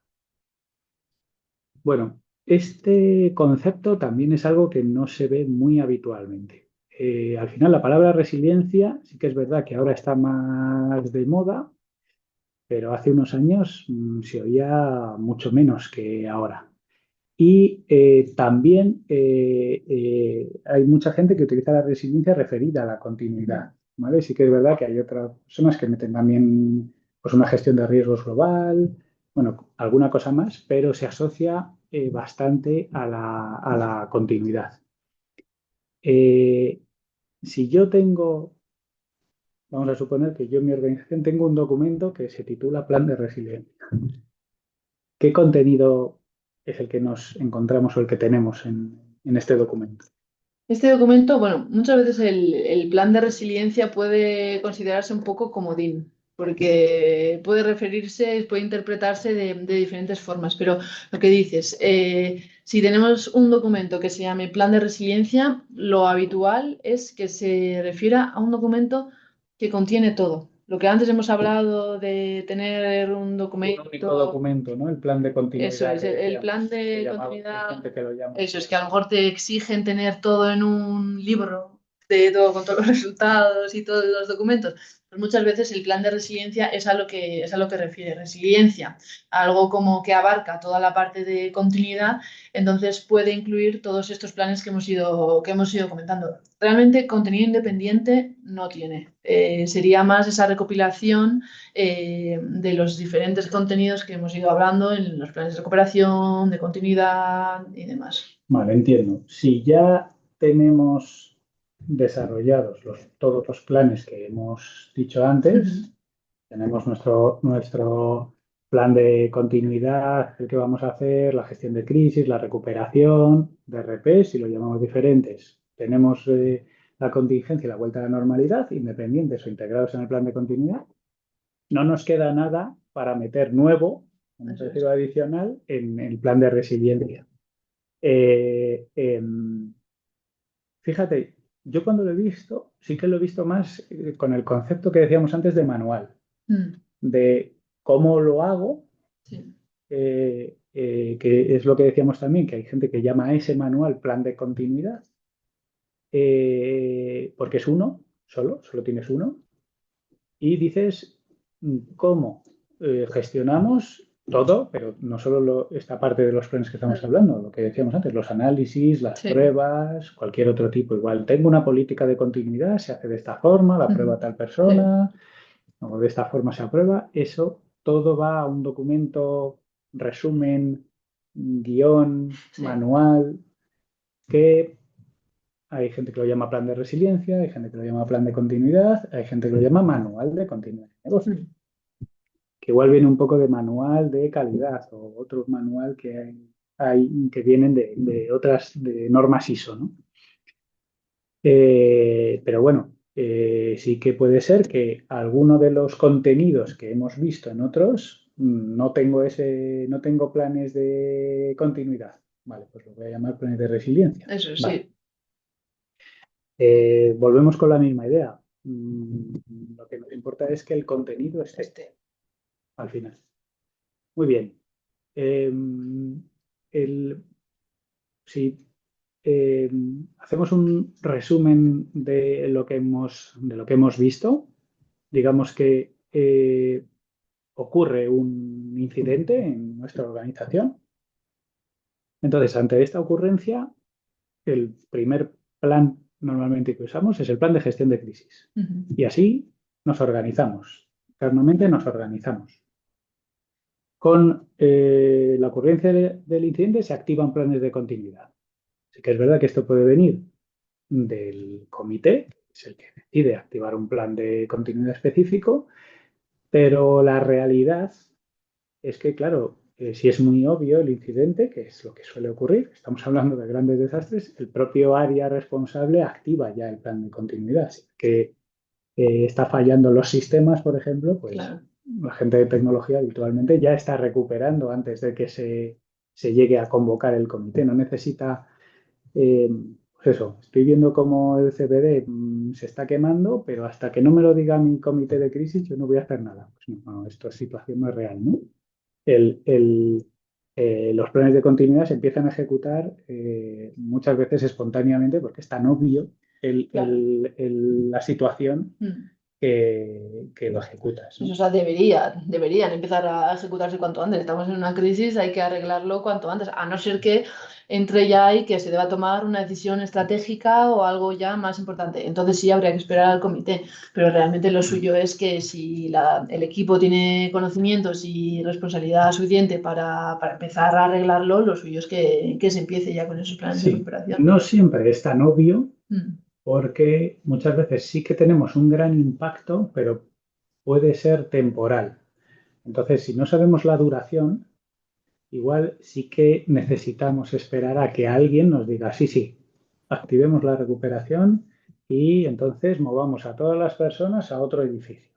Bueno, este concepto también es algo que no se ve muy habitualmente. Al final, la palabra resiliencia sí que es verdad que ahora está más de moda, pero hace unos años se oía mucho menos que ahora. Y también hay mucha gente que utiliza la resiliencia referida a la Mm. continuidad, ¿vale? Sí que es verdad que hay otras personas que meten también pues, una gestión de riesgos global, bueno, alguna cosa más, pero se asocia bastante a a la continuidad. Eh, si yo tengo, vamos a suponer que yo en mi organización tengo un documento que se titula Plan de Resiliencia. ¿Qué contenido es el que nos encontramos o el que tenemos en este documento? Este documento, bueno, muchas veces el plan de resiliencia puede considerarse un poco comodín, porque puede referirse, puede interpretarse de diferentes formas, pero lo que dices, si tenemos un documento que se llame plan de resiliencia, lo habitual es que se refiera a un documento que contiene todo. Lo que antes hemos hablado de tener un Un único documento, documento, ¿no? El plan de eso continuidad es, que el plan decíamos, que de llamaba, hay continuidad, gente que lo llama eso así. es que a lo mejor te exigen tener todo en un libro, de todo, con todos los resultados y todos los documentos. Pues muchas veces el plan de resiliencia es a lo que refiere. Resiliencia, algo como que abarca toda la parte de continuidad, entonces puede incluir todos estos planes que hemos ido comentando. Realmente contenido independiente no tiene. Sería más esa recopilación de los diferentes contenidos que hemos ido hablando en los planes de recuperación, de continuidad y demás. Vale, entiendo. Si ya tenemos desarrollados todos los planes que hemos dicho Ujú. antes, tenemos nuestro plan de continuidad, el que vamos a hacer, la gestión de crisis, la recuperación, DRP, si lo llamamos diferentes. Tenemos la contingencia y la vuelta a la normalidad, independientes o integrados en el plan de continuidad. No nos queda nada para meter nuevo, vamos a Eso es. decirlo adicional, en el plan de resiliencia. Eh, em, Fíjate, yo cuando lo he visto, sí que lo he visto más con el concepto que decíamos antes de manual, Mm, de cómo lo hago, sí. que es lo que decíamos también, que hay gente que llama a ese manual plan de continuidad, porque es uno, solo tienes uno, y dices cómo gestionamos todo, pero no solo esta parte de los planes que estamos Mm, hablando, lo que decíamos antes, los análisis, las sí. pruebas, cualquier otro tipo. Igual tengo una política de continuidad, se hace de esta forma, la Ujú. prueba tal Sí. persona, o de esta forma se aprueba. Eso todo va a un documento, resumen, guión, Sí. manual, que hay gente que lo llama plan de resiliencia, hay gente que lo llama plan de continuidad, hay gente que lo llama manual de continuidad de negocio, Mm, que igual viene un poco de manual de calidad o otro manual que hay que vienen de otras de normas ISO, ¿no? Pero bueno, sí que puede ser que alguno de los contenidos que hemos visto en otros no tengo planes de continuidad. Vale, pues lo voy a llamar planes de resiliencia. eso Vale. sí. Volvemos con la misma idea. Lo que nos importa es que el contenido esté al final. Muy bien. Eh, el- si eh, hacemos un resumen de lo que hemos visto, digamos que ocurre un incidente en nuestra organización. Entonces, ante esta ocurrencia, el primer plan normalmente que usamos es el plan de gestión de crisis. Ujú. Y así nos organizamos. Internamente nos organizamos. Con la ocurrencia del incidente se activan planes de continuidad. Así que es verdad que esto puede venir del comité, que es el que decide activar un plan de continuidad específico, pero la realidad es que, claro, si es muy obvio el incidente, que es lo que suele ocurrir, estamos hablando de grandes desastres, el propio área responsable activa ya el plan de continuidad. Si que está fallando los sistemas, por ejemplo, pues Claro. la gente de tecnología habitualmente ya está recuperando antes de que se llegue a convocar el comité. No necesita, pues eso, estoy viendo cómo el CPD se está quemando, pero hasta que no me lo diga mi comité de crisis, yo no voy a hacer nada. Pues no, esto es situación no es real, ¿no? El, el, los planes de continuidad se empiezan a ejecutar muchas veces espontáneamente porque es tan obvio Claro. la situación Mm. que lo ejecutas, Pues, ¿no? o sea, deberían empezar a ejecutarse cuanto antes. Estamos en una crisis, hay que arreglarlo cuanto antes, a no ser que entre ya y que se deba tomar una decisión estratégica o algo ya más importante. Entonces sí habría que esperar al comité, pero realmente lo suyo es que si el equipo tiene conocimientos y responsabilidad suficiente para empezar a arreglarlo, lo suyo es que se empiece ya con esos planes de Sí, recuperación. no siempre es tan obvio Mm, porque muchas veces sí que tenemos un gran impacto, pero puede ser temporal. Entonces, si no sabemos la duración, igual sí que necesitamos esperar a que alguien nos diga, sí, sí, activemos la recuperación y entonces movamos a todas las personas a otro edificio.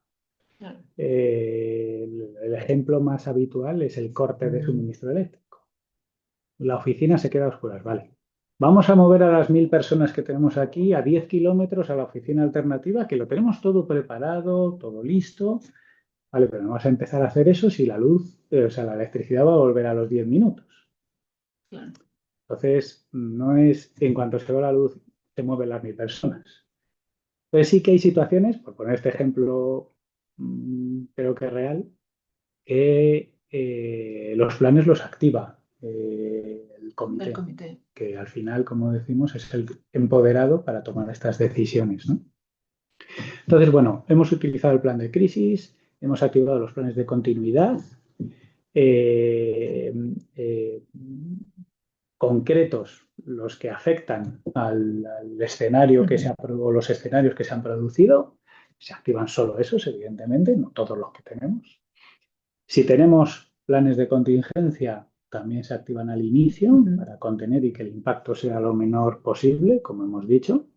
claro. El ejemplo más habitual es el corte de suministro eléctrico. La oficina se queda a oscuras, vale. Vamos a mover a las 1000 personas que tenemos aquí a 10 kilómetros a la oficina alternativa, que lo tenemos todo preparado, todo listo. Vale, pero no vas a empezar a hacer eso si la luz, o sea, la electricidad va a volver a los 10 minutos. Claro. Entonces, no es en cuanto se va la luz, se mueven las 1000 personas. Entonces sí que hay situaciones, por poner este ejemplo, creo que es real, que los planes los activa el El comité, comité. que al final, como decimos, es el empoderado para tomar estas decisiones, ¿no? Entonces, bueno, hemos utilizado el plan de crisis, hemos activado los planes de continuidad eh, eh, concretos, los que afectan al escenario que se ha, o los escenarios que se han producido. Se activan solo esos, evidentemente, no todos los que tenemos. Si tenemos planes de contingencia, también se activan al inicio para contener y que el impacto sea lo menor posible, como hemos dicho.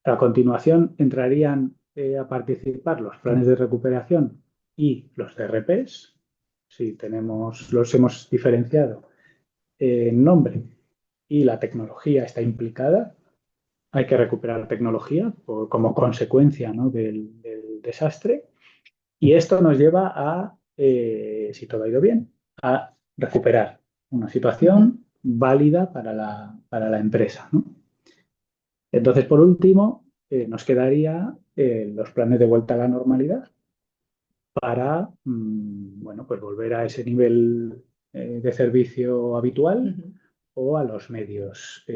A continuación entrarían a participar los planes de recuperación y los DRPs. Si tenemos, los hemos diferenciado en nombre y la tecnología está implicada, hay que recuperar la tecnología como consecuencia, ¿no?, del desastre. Y esto nos lleva a, si todo ha ido bien, a recuperar una situación válida para la empresa, ¿no? Entonces, por último, nos quedaría los planes de vuelta a la normalidad para, bueno, pues volver a ese nivel de servicio habitual o a los medios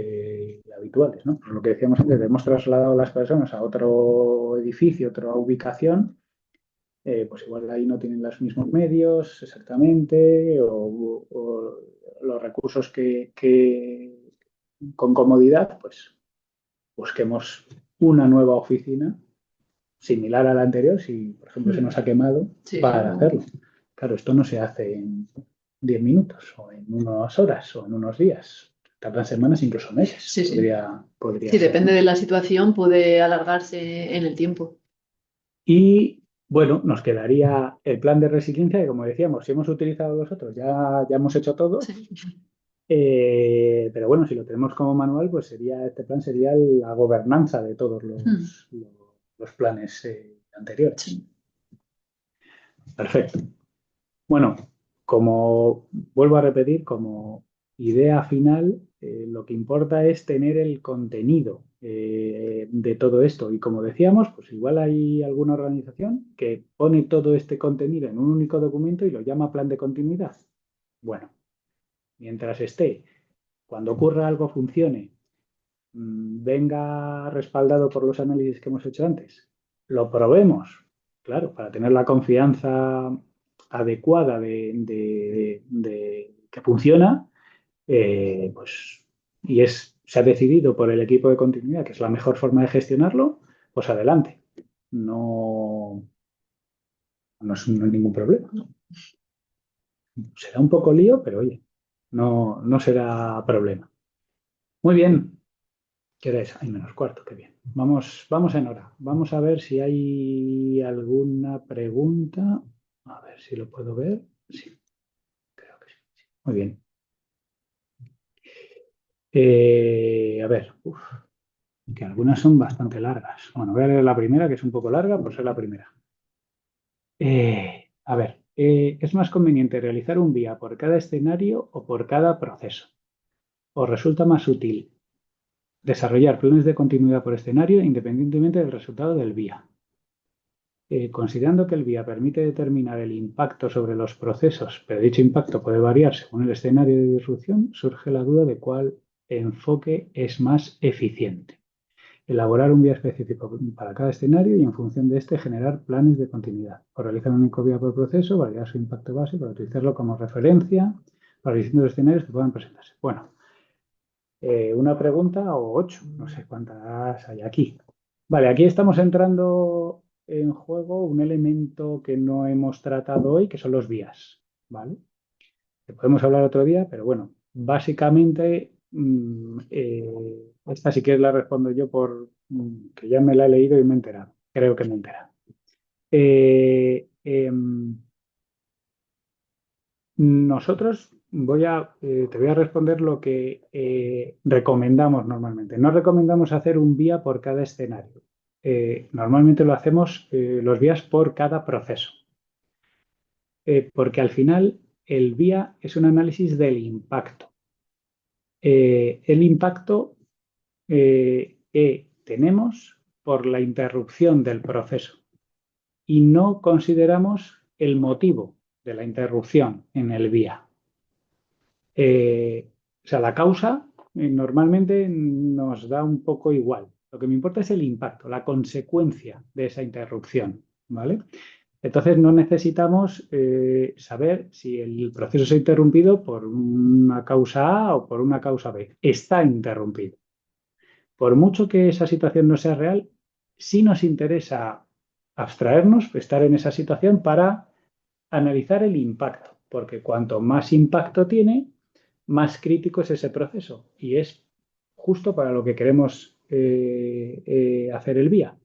habituales, ¿no? Por lo que decíamos antes, hemos trasladado a las personas a otro edificio, otra ubicación, pues igual ahí no tienen los mismos medios exactamente o los recursos que con comodidad, pues busquemos una nueva oficina similar a la anterior, si por ejemplo se nos ha quemado, Sí, para hacerlo. Claro, esto no se hace en 10 minutos o en unas horas o en unos días. Tardan semanas, incluso meses. sí, sí. Podría Sí, ser, depende ¿no? de la situación, puede alargarse en el tiempo. Y bueno, nos quedaría el plan de resiliencia, que como decíamos, si hemos utilizado los otros, ya hemos hecho todo. Sí. Pero bueno, si lo tenemos como manual, pues este plan sería la gobernanza de todos los planes anteriores. Sí. Perfecto. Bueno, como vuelvo a repetir, como idea final, lo que importa es tener el contenido de todo esto. Y como decíamos, pues igual hay alguna organización que pone todo este contenido en un único documento y lo llama plan de continuidad. Bueno, mientras esté, cuando ocurra algo funcione, venga respaldado por los análisis que hemos hecho antes, lo probemos, claro, para tener la confianza adecuada de que funciona, pues, se ha decidido por el equipo de continuidad que es la mejor forma de gestionarlo, pues adelante. No, no es ningún problema. Será un poco lío, pero oye, no será problema. Muy bien. ¿Qué hora es? Ay, menos cuarto, qué bien. Vamos en hora. Vamos a ver si hay alguna pregunta. A ver si lo puedo ver. Sí, creo que sí. Muy bien. A ver, que algunas son bastante largas. Bueno, voy a leer la primera, que es un poco larga, por ser la primera. A ver, ¿es más conveniente realizar un vía por cada escenario o por cada proceso? ¿O resulta más útil desarrollar planes de continuidad por escenario independientemente del resultado del vía? Considerando que el vía permite determinar el impacto sobre los procesos, pero dicho impacto puede variar según el escenario de disrupción, surge la duda de cuál enfoque es más eficiente. Elaborar un vía específico para cada escenario y en función de este generar planes de continuidad. O realizar un único vía por proceso, validar su impacto base para utilizarlo como referencia para distintos escenarios que puedan presentarse. Bueno, una pregunta o 8, no sé cuántas hay aquí. Vale, aquí estamos entrando en juego un elemento que no hemos tratado hoy, que son los vías, ¿vale? Que podemos hablar otro día, pero bueno, básicamente, esta sí que la respondo yo que ya me la he leído y me he enterado. Creo que me he enterado. Nosotros te voy a responder lo que recomendamos normalmente. No recomendamos hacer un vía por cada escenario. Normalmente lo hacemos los vías por cada proceso. Porque al final el vía es un análisis del impacto. El impacto que tenemos por la interrupción del proceso y no consideramos el motivo de la interrupción en el vía. O sea, la causa normalmente nos da un poco igual. Lo que me importa es el impacto, la consecuencia de esa interrupción, ¿vale? Entonces no necesitamos saber si el proceso se ha interrumpido por una causa A o por una causa B. Está interrumpido. Por mucho que esa situación no sea real, sí nos interesa abstraernos, estar en esa situación para analizar el impacto, porque cuanto más impacto tiene, más crítico es ese proceso y es justo para lo que queremos hacer el vía,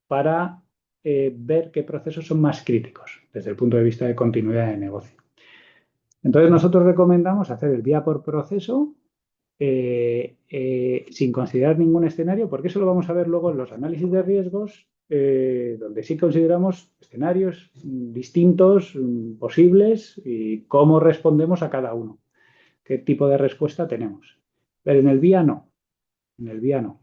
para ver qué procesos son más críticos desde el punto de vista de continuidad de negocio. Entonces nosotros recomendamos hacer el vía por proceso sin considerar ningún escenario, porque eso lo vamos a ver luego en los análisis de riesgos, donde sí consideramos escenarios distintos, posibles y cómo respondemos a cada uno, qué tipo de respuesta tenemos. Pero en el vía no, en el vía no.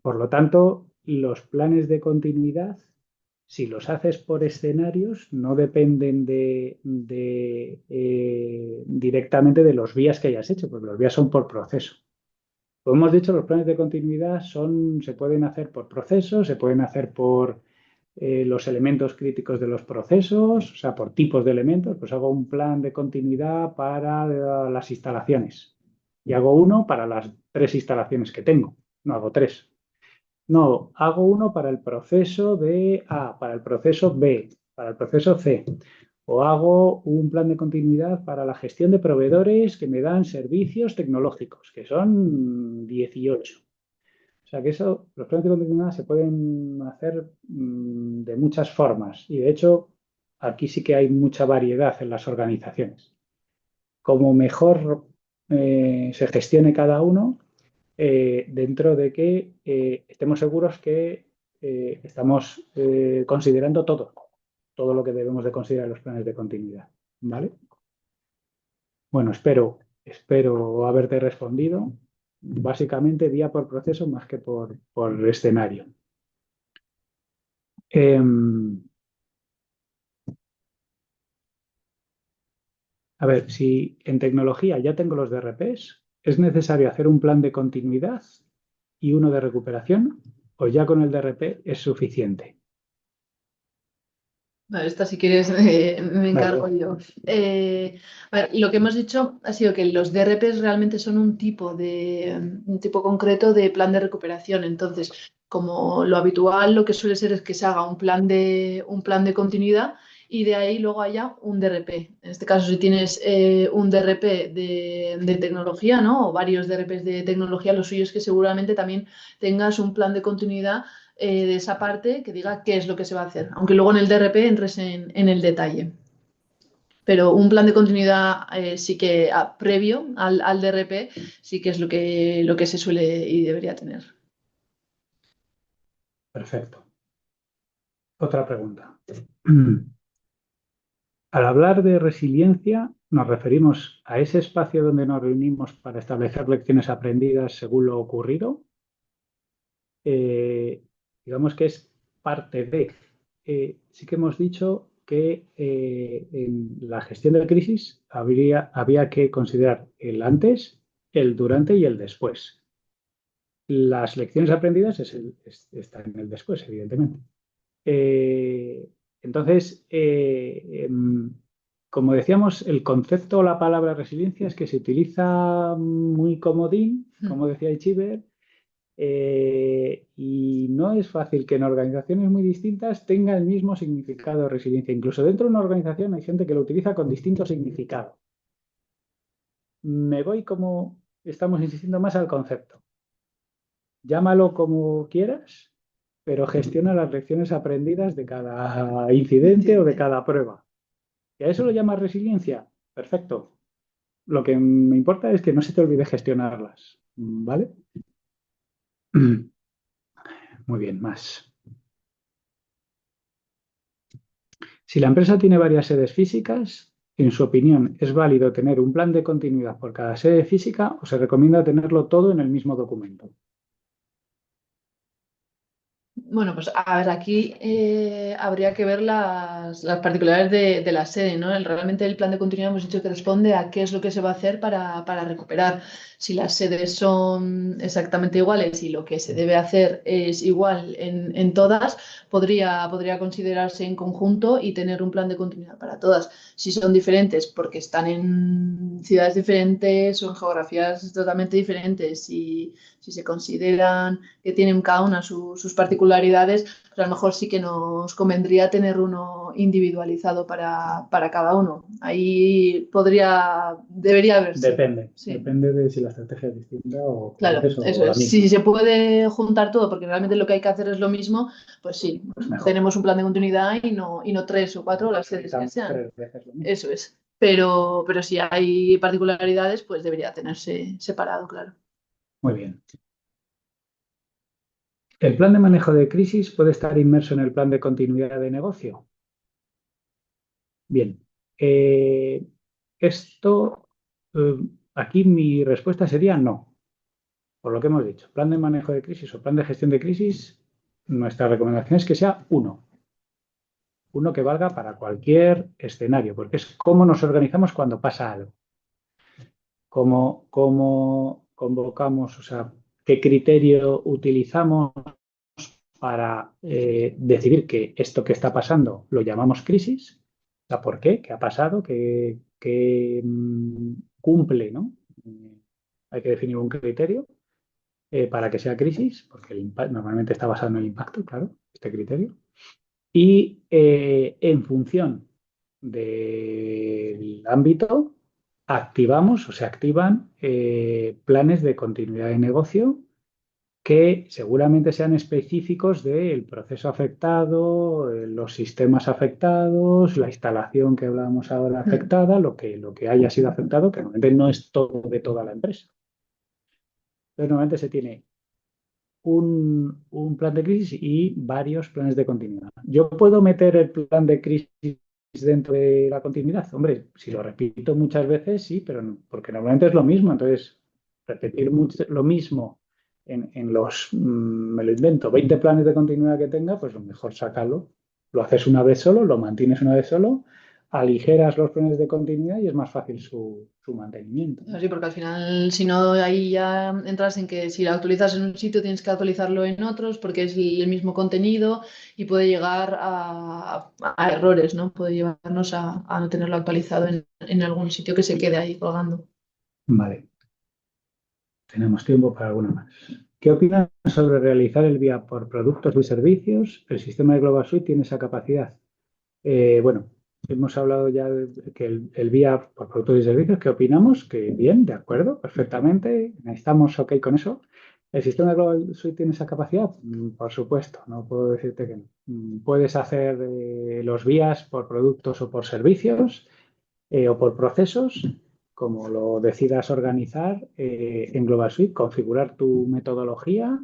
Por lo tanto, los planes de continuidad, si los haces por escenarios, no dependen directamente de los vías que hayas hecho, porque los vías son por proceso. Como hemos dicho, los planes de continuidad se pueden hacer por procesos, se pueden hacer por los elementos críticos de los procesos, o sea, por tipos de elementos. Pues hago un plan de continuidad para las instalaciones y hago uno para las 3 instalaciones que tengo, no hago 3. No, hago uno para el proceso de A, para el proceso B, para el proceso C. O hago un plan de continuidad para la gestión de proveedores que me dan servicios tecnológicos, que son 18. O sea que los planes de continuidad se pueden hacer de muchas formas. Y de hecho, aquí sí que hay mucha variedad en las organizaciones. Como mejor se gestione cada uno, dentro de que estemos seguros que estamos considerando todo lo que debemos de considerar en los planes de continuidad. ¿Vale? Bueno, espero haberte respondido. Básicamente día por proceso más que por escenario. A ver, si en tecnología ya tengo los DRPs, ¿es necesario hacer un plan de continuidad y uno de recuperación? ¿O ya con el DRP es suficiente? Vale, esta si quieres me encargo Vale. yo. A ver, lo que hemos dicho ha sido que los DRPs realmente son un tipo concreto de plan de recuperación. Entonces, como lo habitual, lo que suele ser es que se haga un plan de continuidad y de ahí luego haya un DRP. En este caso, si tienes un DRP de tecnología, ¿no? O varios DRPs de tecnología, lo suyo es que seguramente también tengas un plan de continuidad de esa parte que diga qué es lo que se va a hacer, aunque luego en el DRP entres en el detalle. Pero un plan de continuidad sí que previo al DRP sí que es lo que se suele y debería tener. Perfecto. Otra pregunta. Al hablar de resiliencia, nos referimos a ese espacio donde nos reunimos para establecer lecciones aprendidas según lo ocurrido. Eh, digamos que es parte de. Sí que hemos dicho que en la gestión de la crisis había que considerar el antes, el durante y el después. Las lecciones aprendidas están en el después, evidentemente. Eh, entonces, como decíamos, el concepto o la palabra resiliencia es que se utiliza muy comodín, como decía Ichiber, y no es fácil que en organizaciones muy distintas tenga el mismo significado de resiliencia. Incluso dentro de una organización hay gente que lo utiliza con distinto significado. Me voy como estamos insistiendo más al concepto. Llámalo como quieras, pero gestiona las lecciones aprendidas de cada incidente o de cada prueba. ¿Y a eso lo llamas resiliencia? Perfecto. Lo que me importa es que no se te olvide gestionarlas, ¿vale? Muy bien, más. Si la empresa tiene varias sedes físicas, en su opinión, ¿es válido tener un plan de continuidad por cada sede física o se recomienda tenerlo todo en el mismo documento? Bueno, pues a ver, aquí habría que ver las particularidades de la sede, ¿no? Realmente el plan de continuidad hemos dicho que responde a qué es lo que se va a hacer para recuperar. Si las sedes son exactamente iguales y lo que se debe hacer es igual en todas, podría considerarse en conjunto y tener un plan de continuidad para todas. Si son diferentes porque están en ciudades diferentes o en geografías totalmente diferentes y si se consideran que tienen cada una sus particularidades, pues a lo mejor sí que nos convendría tener uno individualizado para cada uno. Ahí debería verse. Depende, Sí, depende de si la estrategia es distinta o como claro, dices eso o la es. Si misma, se puede juntar todo, porque realmente lo que hay que hacer es lo mismo, pues sí, pues mejor. tenemos un plan de continuidad y no tres o cuatro, las sedes que Realizamos sean. 3 veces lo mismo. Eso es. Pero si hay particularidades, pues debería tenerse separado, claro. Muy bien. ¿El plan de manejo de crisis puede estar inmerso en el plan de continuidad de negocio? Bien. Eh, esto, eh, aquí mi respuesta sería no, por lo que hemos dicho. Plan de manejo de crisis o plan de gestión de crisis, nuestra recomendación es que sea uno que valga para cualquier escenario, porque es cómo nos organizamos cuando pasa algo, cómo convocamos, o sea, qué criterio utilizamos para decidir que esto que está pasando lo llamamos crisis, o sea, ¿por qué? ¿Qué ha pasado? ¿Qué cumple, ¿no? Hay que definir un criterio para que sea crisis, porque normalmente está basado en el impacto, claro, este criterio. Y en función del ámbito, activamos o se activan planes de continuidad de negocio que seguramente sean específicos del proceso afectado, los sistemas afectados, la instalación que hablábamos ahora Mm. afectada, lo que haya sido afectado, que normalmente no es todo de toda la empresa. Entonces, normalmente se tiene un plan de crisis y varios planes de continuidad. ¿Yo puedo meter el plan de crisis dentro de la continuidad? Hombre, si lo repito muchas veces, sí, pero porque normalmente es lo mismo. Entonces, repetir lo mismo me lo invento, 20 planes de continuidad que tenga, pues lo mejor sacarlo. Lo haces una vez solo, lo mantienes una vez solo, aligeras los planes de continuidad y es más fácil su mantenimiento, ¿no? Sí, porque al final, si no, ahí ya entras en que si la actualizas en un sitio, tienes que actualizarlo en otros porque es el mismo contenido y puede llegar a errores, ¿no? Puede llevarnos a no tenerlo actualizado en algún sitio que se quede ahí colgando. Vale. Tenemos tiempo para alguna más. ¿Qué opinas sobre realizar el vía por productos y servicios? El sistema de Global Suite tiene esa capacidad. Bueno, hemos hablado ya de que el vía por productos y servicios. ¿Qué opinamos? Que bien, de acuerdo, perfectamente. Estamos ok con eso. ¿El sistema de Global Suite tiene esa capacidad? Por supuesto, no puedo decirte que no. Puedes hacer los vías por productos o por servicios o por procesos, como lo decidas organizar en Global Suite, configurar tu metodología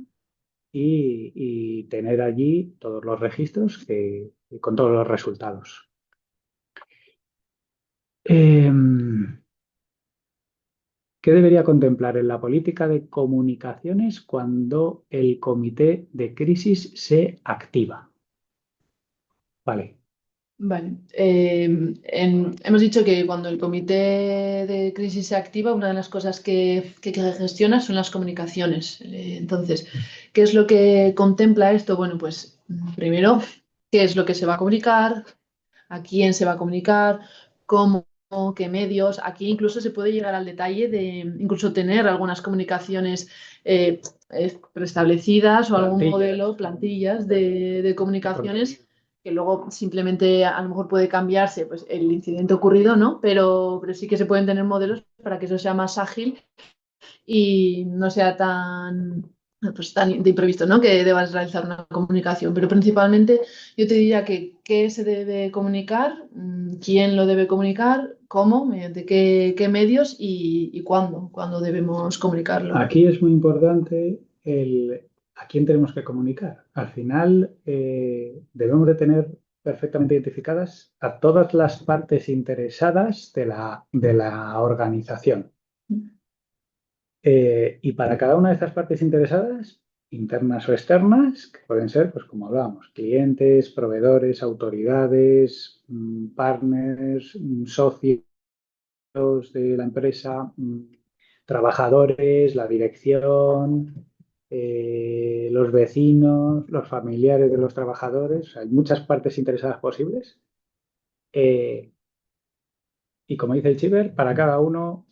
y tener allí todos los registros con todos los resultados. Eh, ¿Qué debería contemplar en la política de comunicaciones cuando el comité de crisis se activa? Vale. Vale. Hemos dicho que cuando el comité de crisis se activa, una de las cosas que gestiona son las comunicaciones. Entonces, ¿qué es lo que contempla esto? Bueno, pues primero, ¿qué es lo que se va a comunicar? ¿A quién se va a comunicar? ¿Cómo? ¿Qué medios? Aquí incluso se puede llegar al detalle de incluso tener algunas comunicaciones preestablecidas o algún modelo, plantillas de comunicaciones que luego simplemente a lo mejor puede cambiarse pues, el incidente ocurrido, ¿no? Pero sí que se pueden tener modelos para que eso sea más ágil y no sea pues tan de imprevisto, ¿no? Que debas realizar una comunicación, pero principalmente yo te diría que qué se debe comunicar, quién lo debe comunicar, cómo, mediante qué medios y cuándo debemos comunicarlo. Aquí es muy importante a quién tenemos que comunicar. Al final, debemos de tener perfectamente identificadas a todas las partes interesadas de la organización. Y para cada una de estas partes interesadas, internas o externas, que pueden ser, pues como hablábamos, clientes, proveedores, autoridades, partners, socios de la empresa, trabajadores, la dirección, los vecinos, los familiares de los trabajadores. Hay muchas partes interesadas posibles. Eh, y como dice el Chiver, para cada uno,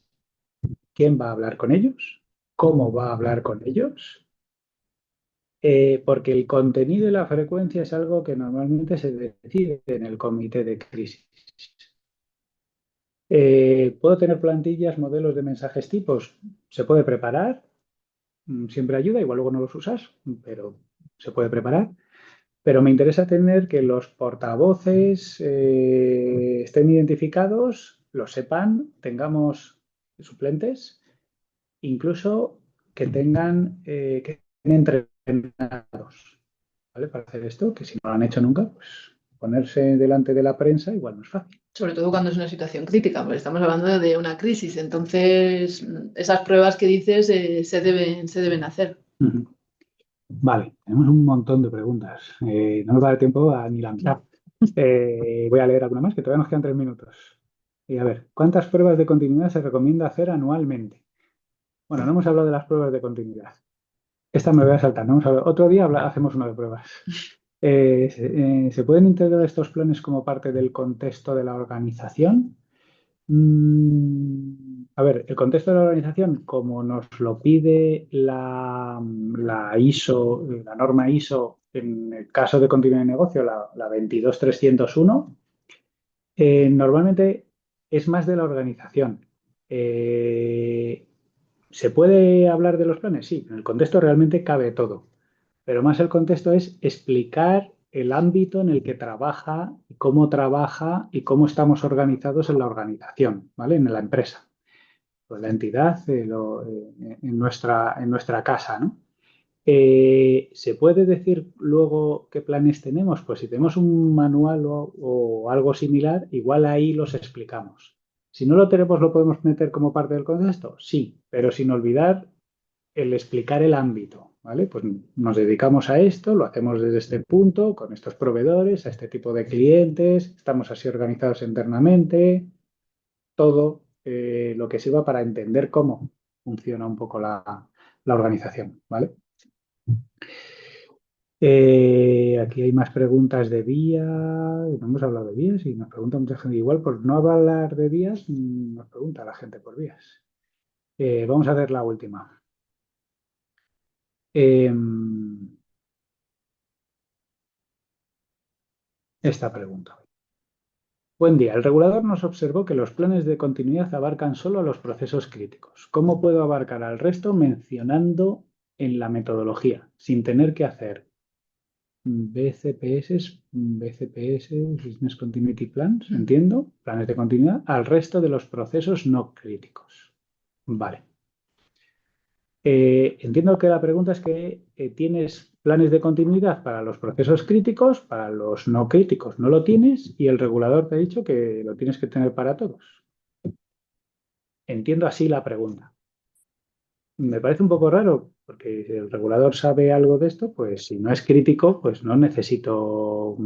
¿quién va a hablar con ellos? ¿Cómo va a hablar con ellos? Porque el contenido y la frecuencia es algo que normalmente se decide en el comité de crisis. ¿Puedo tener plantillas, modelos de mensajes tipos? Se puede preparar, siempre ayuda, igual luego no los usas, pero se puede preparar. Pero me interesa tener que los portavoces estén identificados, lo sepan, tengamos suplentes, incluso que que estén entrenados, ¿vale? Para hacer esto, que si no lo han hecho nunca, pues ponerse delante de la prensa igual no es fácil. Sobre todo cuando es una situación crítica, porque estamos hablando de una crisis. Entonces, esas pruebas que dices se deben hacer. Ujú. Vale, tenemos un montón de preguntas. No nos va a dar tiempo a ni la mitad. Voy a leer alguna más, que todavía nos quedan 3 minutos. Y a ver, ¿cuántas pruebas de continuidad se recomienda hacer anualmente? Bueno, no hemos hablado de las pruebas de continuidad. Esta me voy a saltar. No hemos hablado. Otro día hacemos una de pruebas. ¿Se pueden integrar estos planes como parte del contexto de la organización? A ver, el contexto de la organización, como nos lo pide la ISO, la norma ISO, en el caso de continuidad de negocio, la 22301, normalmente es más de la organización. Eh, ¿Se puede hablar de los planes? Sí, en el contexto realmente cabe todo, pero más el contexto es explicar el ámbito en el que trabaja y cómo estamos organizados en la organización, ¿vale? En la empresa, pues la entidad, en nuestra casa, ¿no? ¿Se puede decir luego qué planes tenemos? Pues si tenemos un manual o algo similar, igual ahí los explicamos. Si no lo tenemos, ¿lo podemos meter como parte del contexto? Sí, pero sin olvidar el explicar el ámbito, ¿vale? Pues nos dedicamos a esto, lo hacemos desde este punto, con estos proveedores, a este tipo de clientes, estamos así organizados internamente, todo lo que sirva para entender cómo funciona un poco la organización, ¿vale? Aquí hay más preguntas de vías. No hemos hablado de vías y nos pregunta mucha gente. Igual por no hablar de vías, nos pregunta la gente por vías. Vamos a hacer la última. Esta pregunta. Buen día. El regulador nos observó que los planes de continuidad abarcan solo los procesos críticos. ¿Cómo puedo abarcar al resto mencionando en la metodología, sin tener que hacer BCPS, Business Continuity Plans, entiendo, planes de continuidad, al resto de los procesos no críticos? Vale. Entiendo que la pregunta es que tienes planes de continuidad para los procesos críticos, para los no críticos no lo tienes y el regulador te ha dicho que lo tienes que tener para todos. Entiendo así la pregunta. Me parece un poco raro porque si el regulador sabe algo de esto, pues si no es crítico, pues no necesito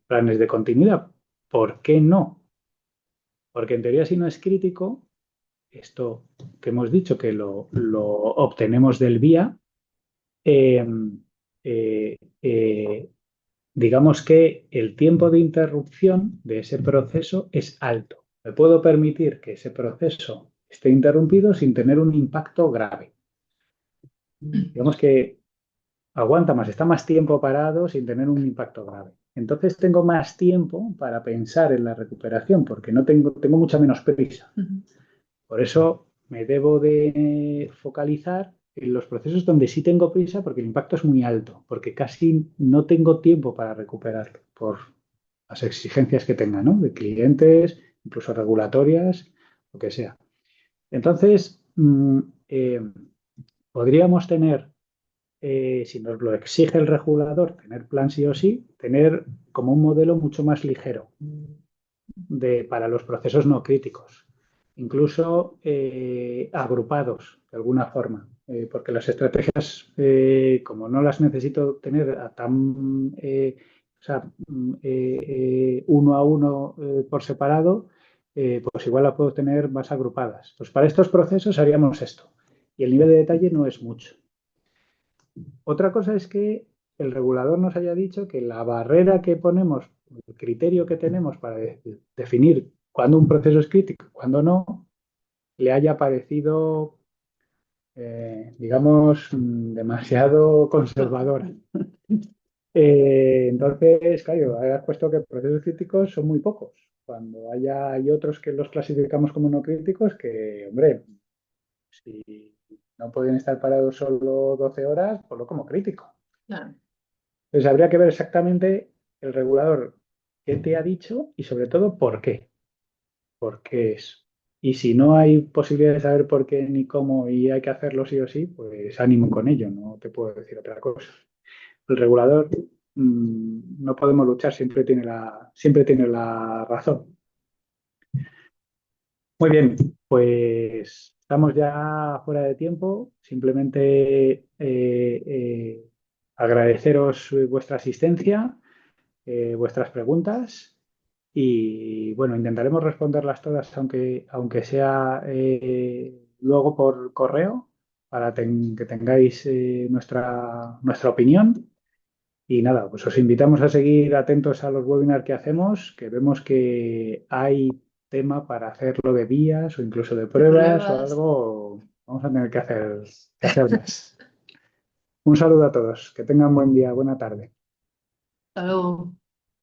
planes de continuidad. ¿Por qué no? Porque en teoría si no es crítico, esto que hemos dicho que lo obtenemos del vía, eh, eh, eh, digamos que el tiempo de interrupción de ese proceso es alto. Me puedo permitir que ese proceso esté interrumpido sin tener un impacto grave. Digamos que aguanta más, está más tiempo parado sin tener un impacto grave. Entonces tengo más tiempo para pensar en la recuperación porque no tengo mucha menos prisa. Por eso me debo de focalizar en los procesos donde sí tengo prisa porque el impacto es muy alto, porque casi no tengo tiempo para recuperarlo por las exigencias que tenga, ¿no? De clientes, incluso regulatorias, lo que sea. Entonces, podríamos tener, si nos lo exige el regulador, tener plan sí o sí, tener como un modelo mucho más ligero para los procesos no críticos, incluso agrupados de alguna forma, porque las estrategias, como no las necesito tener a tan, o sea, uno a uno por separado, pues igual las puedo tener más agrupadas. Pues para estos procesos haríamos esto y el nivel de detalle no es mucho. Otra cosa es que el regulador nos haya dicho que la barrera que ponemos, el criterio que tenemos para definir cuándo un proceso es crítico y cuándo no, le haya parecido, digamos, demasiado conservadora. Entonces, claro, has puesto que procesos críticos son muy pocos. Cuando hay otros que los clasificamos como no críticos, que, hombre, si no pueden estar parados solo 12 horas, pues lo como crítico. Claro. Entonces habría que ver exactamente el regulador qué te ha dicho y sobre todo por qué. Por qué es. Y si no hay posibilidad de saber por qué ni cómo y hay que hacerlo sí o sí, pues ánimo con ello, no te puedo decir otra cosa. El regulador no podemos luchar, siempre tiene la razón. Muy bien, pues estamos ya fuera de tiempo. Simplemente agradeceros vuestra asistencia, vuestras preguntas y bueno, intentaremos responderlas todas, aunque sea luego por correo, para que tengáis nuestra opinión. Y nada, pues os invitamos a seguir atentos a los webinars que hacemos, que vemos que hay tema para hacerlo de vías o incluso de De pruebas o pruebas. algo. Vamos a tener que hacer más. Un saludo a todos. Que tengan buen día, buena tarde. Hasta luego.